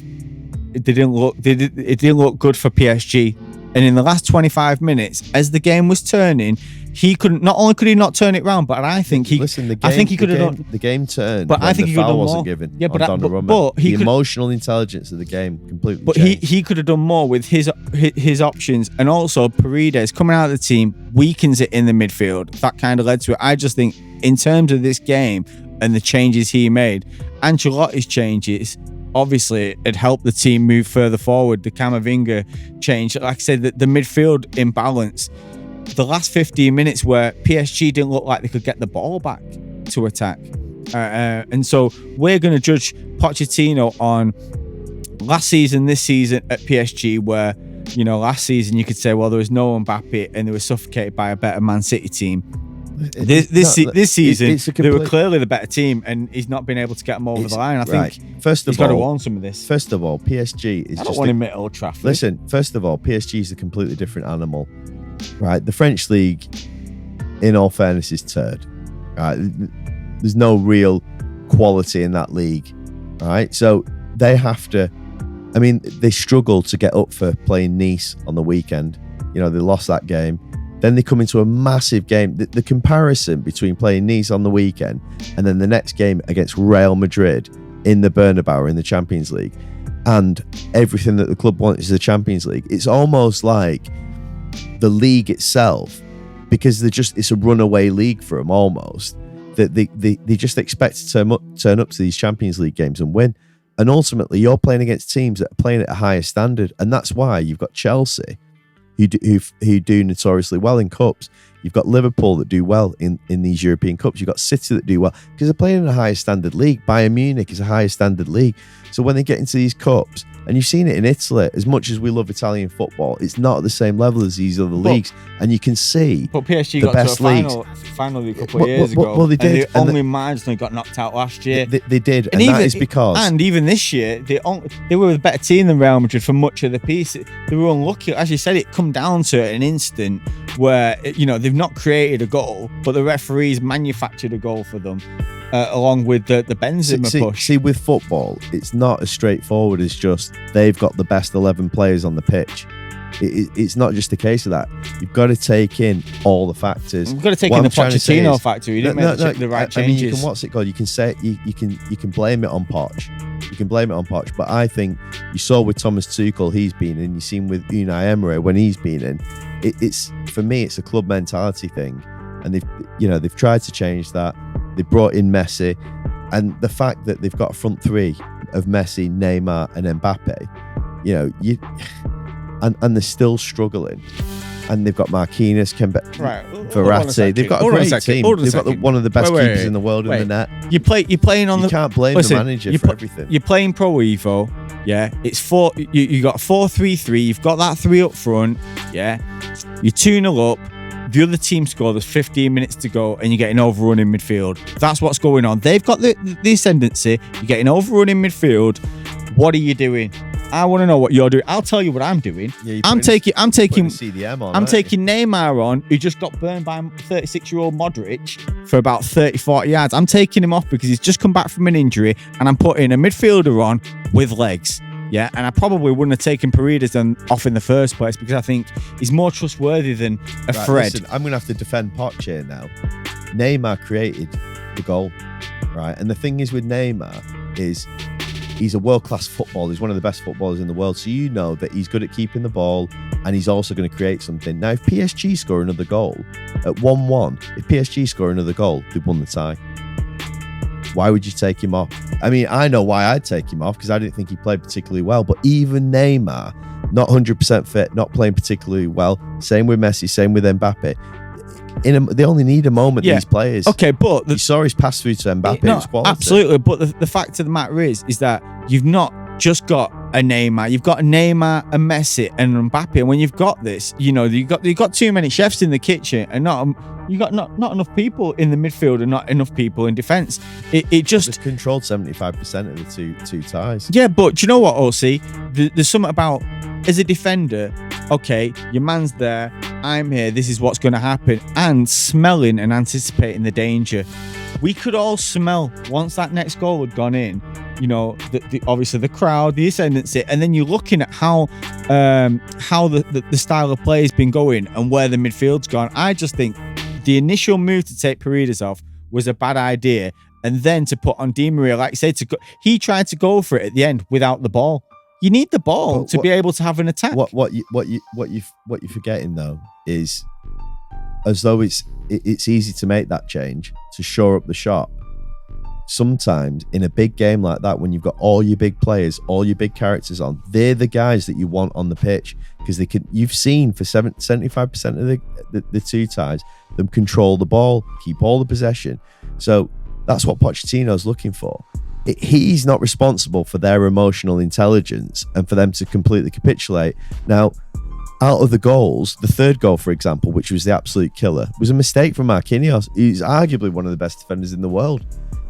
Speaker 1: It didn't look good for PSG. And in the last 25 minutes, as the game was turning, he couldn't. Not only could he not turn it round, but I think he.
Speaker 2: Listen, the game turned.
Speaker 1: But I think he could have done
Speaker 2: wasn't
Speaker 1: more.
Speaker 2: Given
Speaker 1: yeah, but
Speaker 2: Donnarumma. The emotional intelligence of the game completely.
Speaker 1: But
Speaker 2: changed.
Speaker 1: he could have done more with his options, and also Paredes coming out of the team weakens it in the midfield. That kind of led to it. I just think in terms of this game and the changes he made, Ancelotti's changes. Obviously, it helped the team move further forward. The Camavinga change, like I said, the midfield imbalance. The last 15 minutes where PSG didn't look like they could get the ball back to attack. And so we're going to judge Pochettino on last season, this season at PSG, where, last season you could say, well, there was no Mbappe and they were suffocated by a better Man City team. This season, they were clearly the better team, and he's not been able to get them over the line. I think he's got to warn some of this.
Speaker 2: First of all, PSG is.
Speaker 1: I don't want him at Old Trafford.
Speaker 2: Listen, first of all, PSG is a completely different animal, right? The French league, in all fairness, is turd. Right? There's no real quality in that league, right? So they have to. I mean, they struggle to get up for playing Nice on the weekend. They lost that game. Then they come into a massive game. The comparison between playing Nice on the weekend and then the next game against Real Madrid in the Bernabeu in the Champions League, and everything that the club wants is the Champions League. It's almost like the league itself, because it's a runaway league for them almost, that they just expect to turn up to these Champions League games and win. And ultimately, you're playing against teams that are playing at a higher standard, and that's why you've got Chelsea, who do notoriously well in cups. You've got Liverpool that do well in these European cups. You've got City that do well because they're playing in a higher standard league. Bayern Munich is a higher standard league. So when they get into these cups, and you've seen it in Italy, as much as we love Italian football, it's not at the same level as these other leagues. And you can see
Speaker 1: but PSG
Speaker 2: the
Speaker 1: got
Speaker 2: best
Speaker 1: to a
Speaker 2: leagues.
Speaker 1: Finally a couple of years ago.
Speaker 2: Well, they did.
Speaker 1: And they only marginally got knocked out last year.
Speaker 2: They did. And that is because...
Speaker 1: And even this year, they were a better team than Real Madrid for much of the piece. They were unlucky. As you said, it come down to an instant where, they've not created a goal, but the referees manufactured a goal for them. Along with the Benzema push.
Speaker 2: See, with football, it's not as straightforward as just they've got the best 11 players on the pitch. It's not just a case of that. You've got to take in all the factors.
Speaker 1: You've got to take in the Pochettino factor. You didn't make the right changes.
Speaker 2: I mean, what's it called? You can say you can blame it on Poch. You can blame it on Poch, but I think you saw with Thomas Tuchel, he's been in. You've seen with Unai Emery when he's been in. It's for me, it's a club mentality thing, and they've tried to change that. They brought in Messi, and the fact that they've got a front three of Messi, Neymar, and Mbappe, and they're still struggling. And they've got Marquinhos, Verratti. They've got a great team. They've got one of the best keepers in the world in the net.
Speaker 1: You're playing on
Speaker 2: you can't blame the manager for everything.
Speaker 1: You're playing Pro Evo, yeah. It's four. You got 4-3-3. You've got that three up front, yeah. You're 2-0 up. The other team score, there's 15 minutes to go, and you're getting overrun in midfield. That's what's going on. They've got the ascendancy. You're getting overrun in midfield. What are you doing? I want to know what you're doing. I'll tell you what I'm doing.
Speaker 2: Yeah,
Speaker 1: I'm taking
Speaker 2: CDM on,
Speaker 1: I'm taking Neymar on, who just got burned by 36-year-old Modric for about 30-40 yards. I'm taking him off because he's just come back from an injury, and I'm putting a midfielder on with legs. Yeah, and I probably wouldn't have taken Paredes off in the first place because I think he's more trustworthy than a Fred.
Speaker 2: Listen, I'm going to have to defend Poch here now. Neymar created the goal, right? And the thing is with Neymar is he's a world-class footballer. He's one of the best footballers in the world. So you know that he's good at keeping the ball, and he's also going to create something. Now, if PSG score another goal at 1-1, if PSG score another goal, they've won the tie. Why would you take him off? I mean, I know why I'd take him off because I didn't think he played particularly well. But even Neymar, not 100% fit, not playing particularly well. Same with Messi, same with Mbappe. They only need a moment, these players.
Speaker 1: Okay, but
Speaker 2: you saw his pass through to Mbappe. It was quality.
Speaker 1: Absolutely, but the fact of the matter is that you've not just got a Neymar. You've got a Neymar, a Messi, and Mbappe. And when you've got this, you've got too many chefs in the kitchen, and you got not enough people in the midfield and not enough people in defence. It just
Speaker 2: controlled 75% of the two ties.
Speaker 1: Yeah, but do you know what, OC? There's something about, as a defender, okay, your man's there, I'm here, this is what's going to happen, and smelling and anticipating the danger. We could all smell once that next goal had gone in, obviously the crowd, the ascendancy, and then you're looking at how the style of play has been going and where the midfield's gone. I just think the initial move to take Paredes off was a bad idea, and then to put on Di Maria, like you say, he tried to go for it at the end without the ball. You need the ball to be able to have an attack.
Speaker 2: What you're forgetting though is, as though it's easy to make that change to shore up the shop. Sometimes in a big game like that, when you've got all your big players, all your big characters on, they're the guys that you want on the pitch, because they can. You've seen for 75% of the two ties, them control the ball, keep all the possession. So that's what Pochettino's looking for. He's not responsible for their emotional intelligence and for them to completely capitulate. Now, out of the goals, the third goal, for example, which was the absolute killer, was a mistake from Marquinhos. He's arguably one of the best defenders in the world.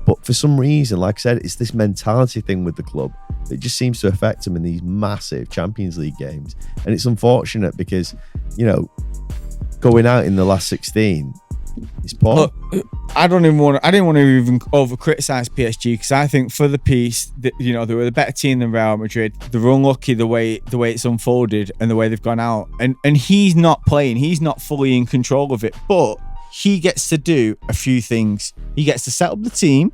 Speaker 2: But for some reason, like I said, it's this mentality thing with the club that just seems to affect him in these massive Champions League games. And it's unfortunate because, going out in the last 16, it's poor.
Speaker 1: Look, I didn't want to even over criticize PSG, because I think for the piece that they were the better team than Real Madrid. They're unlucky the way it's unfolded and the way they've gone out. And he's not playing. He's not fully in control of it. But he gets to do a few things. He gets to set up the team.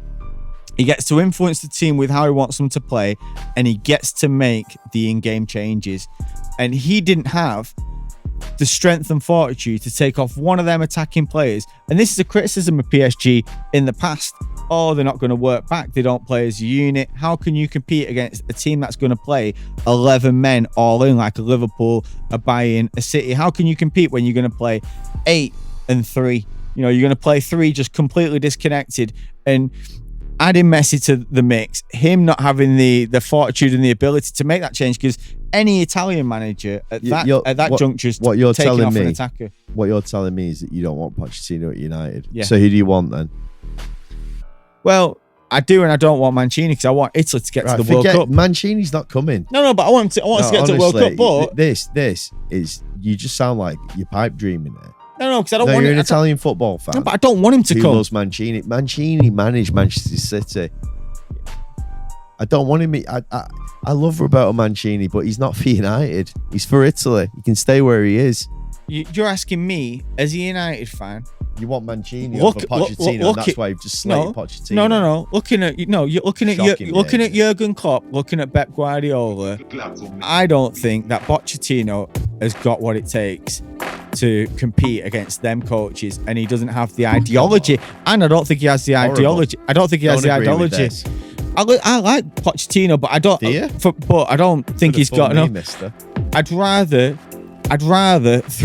Speaker 1: He gets to influence the team with how he wants them to play, and he gets to make the in-game changes. And he didn't have the strength and fortitude to take off one of them attacking players. And this is a criticism of PSG in the past. Oh, they're not going to work back. They don't play as a unit. How can you compete against a team that's going to play 11 men all in, like a Liverpool, a Bayern, a City? How can you compete when you're going to play 8 and 3? You're going to play 3 just completely disconnected. And adding Messi to the mix, him not having the fortitude and the ability to make that change, because any Italian manager at that juncture is taking off an attacker.
Speaker 2: What you're telling me is that you don't want Pochettino at United.
Speaker 1: Yeah.
Speaker 2: So who do you want then?
Speaker 1: I do, and I don't want Mancini, because I want Italy to get to the World Cup.
Speaker 2: Mancini's not coming.
Speaker 1: No, but I want him to get to the World Cup. But
Speaker 2: this is, you just sound like you're pipe dreaming it.
Speaker 1: No, because I don't want him.
Speaker 2: You're an Italian football fan.
Speaker 1: No, but I don't want him to come.
Speaker 2: Who loves Mancini? Mancini managed Manchester City. I don't want him. I love Roberto Mancini, but he's not for United. He's for Italy. He can stay where he is.
Speaker 1: You're asking me, as a United fan,
Speaker 2: you want Mancini over Pochettino, and that's why you've just slated Pochettino.
Speaker 1: No. You're looking at Jurgen Klopp, looking at Pep Guardiola. I don't think that Pochettino has got what it takes to compete against them coaches, and he doesn't have the ideology. And I don't think he has the ideology. I don't think he has the ideology. I like Pochettino, but I don't. But I don't think he's got enough.
Speaker 2: Mister.
Speaker 1: I'd rather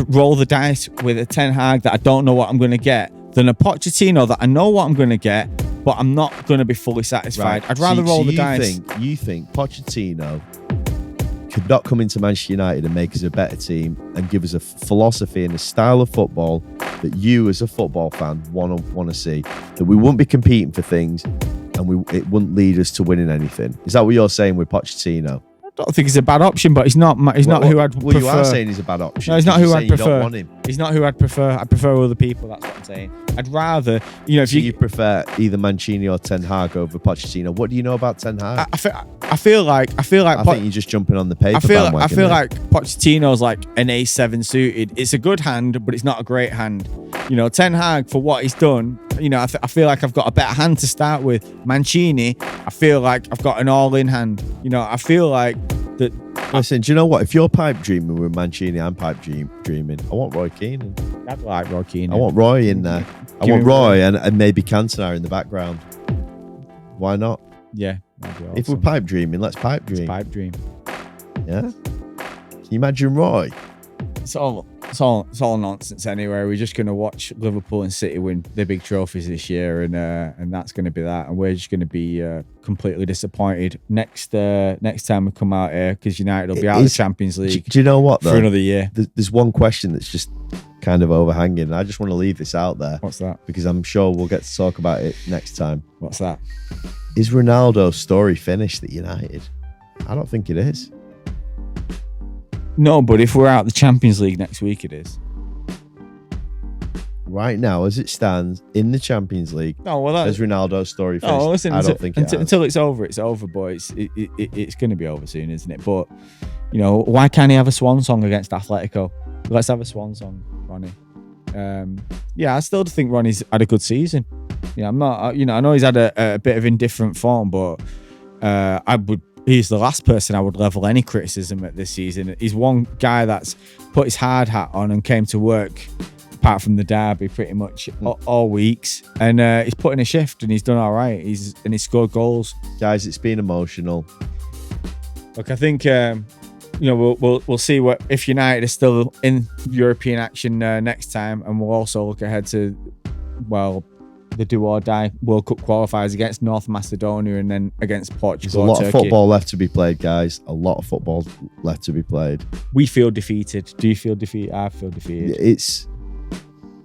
Speaker 1: roll the dice with a Ten Hag that I don't know what I'm going to get than a Pochettino that I know what I'm going to get, but I'm not going to be fully satisfied. Right. I'd rather roll the dice.
Speaker 2: You think Pochettino could not come into Manchester United and make us a better team and give us a philosophy and a style of football that you as a football fan want to see, that we wouldn't be competing for things and it wouldn't lead us to winning anything? Is that what you're saying with Pochettino?
Speaker 1: I don't think he's a bad option, but he's not who I'd prefer.
Speaker 2: Well, you are saying he's a bad option.
Speaker 1: No, he's not who I'd prefer.
Speaker 2: You don't want him.
Speaker 1: He's not who I'd prefer. I prefer other people. That's what I'm saying. I'd rather, if
Speaker 2: you prefer either Mancini or Ten Hag over Pochettino. What do you know about Ten Hag?
Speaker 1: I feel like
Speaker 2: I think you're just jumping on the paper.
Speaker 1: I feel like Pochettino's like an A7 suited. It's a good hand, but it's not a great hand. Ten Hag, for what he's done, I feel like I've got a better hand to start with. Mancini, I feel like I've got an all-in hand. I feel like that.
Speaker 2: Listen, do you know what? If you're pipe dreaming with Mancini, I'm pipe dreaming. I want Roy Keane.
Speaker 1: I'd like Roy Keane.
Speaker 2: I want Roy in there. I want Roy and maybe Cantona in the background. Why not?
Speaker 1: Yeah. Awesome.
Speaker 2: If we're pipe dreaming, let's pipe dream.
Speaker 1: Let's pipe dream.
Speaker 2: Yeah. Can you imagine Roy?
Speaker 1: So It's all nonsense anyway. We're just going to watch Liverpool and City win the big trophies this year, and that's going to be that. And we're just going to be completely disappointed next time we come out here, because United will be out of the Champions League.
Speaker 2: Do you know what, though?
Speaker 1: For another year.
Speaker 2: There's one question that's just kind of overhanging, and I just want to leave this out there.
Speaker 1: What's that?
Speaker 2: Because I'm sure we'll get to talk about it next time.
Speaker 1: What's that?
Speaker 2: Is Ronaldo's story finished at United? I don't think it is.
Speaker 1: No, but if we're out of the Champions League next week, it is.
Speaker 2: Right now, as it stands in the Champions League, is Ronaldo's story finished?
Speaker 1: No, listen,
Speaker 2: I don't think it has.
Speaker 1: Until it's over, it's over, but it's going to be over soon, isn't it? But, you know, why can't he have a swan song against Atletico? Let's have a swan song, Ronnie. I still think Ronnie's had a good season. Yeah, I'm not, I know he's had a bit of indifferent form, but he's the last person I would level any criticism at this season. He's one guy that's put his hard hat on and came to work, apart from the derby, pretty much all weeks. And he's put in a shift and he's done all right. He's scored goals.
Speaker 2: Guys, it's been emotional.
Speaker 1: Look, I think we'll see what if United are still in European action next time, and we'll also look ahead to the do or die World Cup qualifiers against North Macedonia and then against Portugal.
Speaker 2: There's a lot of football left to be played, guys. A lot of football left to be played.
Speaker 1: We feel defeated. Do you feel defeated? I feel defeated.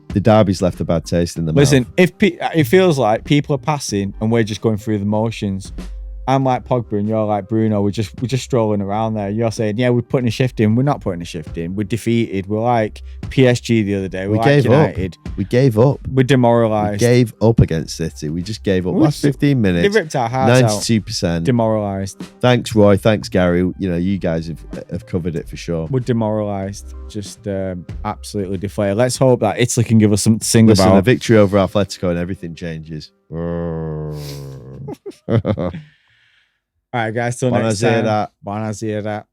Speaker 2: The derby's left a bad taste in the mouth.
Speaker 1: Listen, it feels like people are passing and we're just going through the motions. I'm like Pogba and you're like Bruno. We're just strolling around there. You're saying, yeah, we're putting a shift in. We're not putting a shift in. We're defeated. We're like PSG the other day. We're like United.
Speaker 2: We gave up.
Speaker 1: We're demoralised.
Speaker 2: We gave up against City. We just gave up. Last 15 minutes.
Speaker 1: They ripped our hearts
Speaker 2: 92%.
Speaker 1: out. Demoralised.
Speaker 2: Thanks, Roy. Thanks, Gary. You know, you guys have covered it for sure.
Speaker 1: We're demoralised. Just absolutely deflated. Let's hope that Italy can give us something to sing about.
Speaker 2: A victory over Atletico and everything changes.
Speaker 1: All right, guys. Till next time. Buonasera.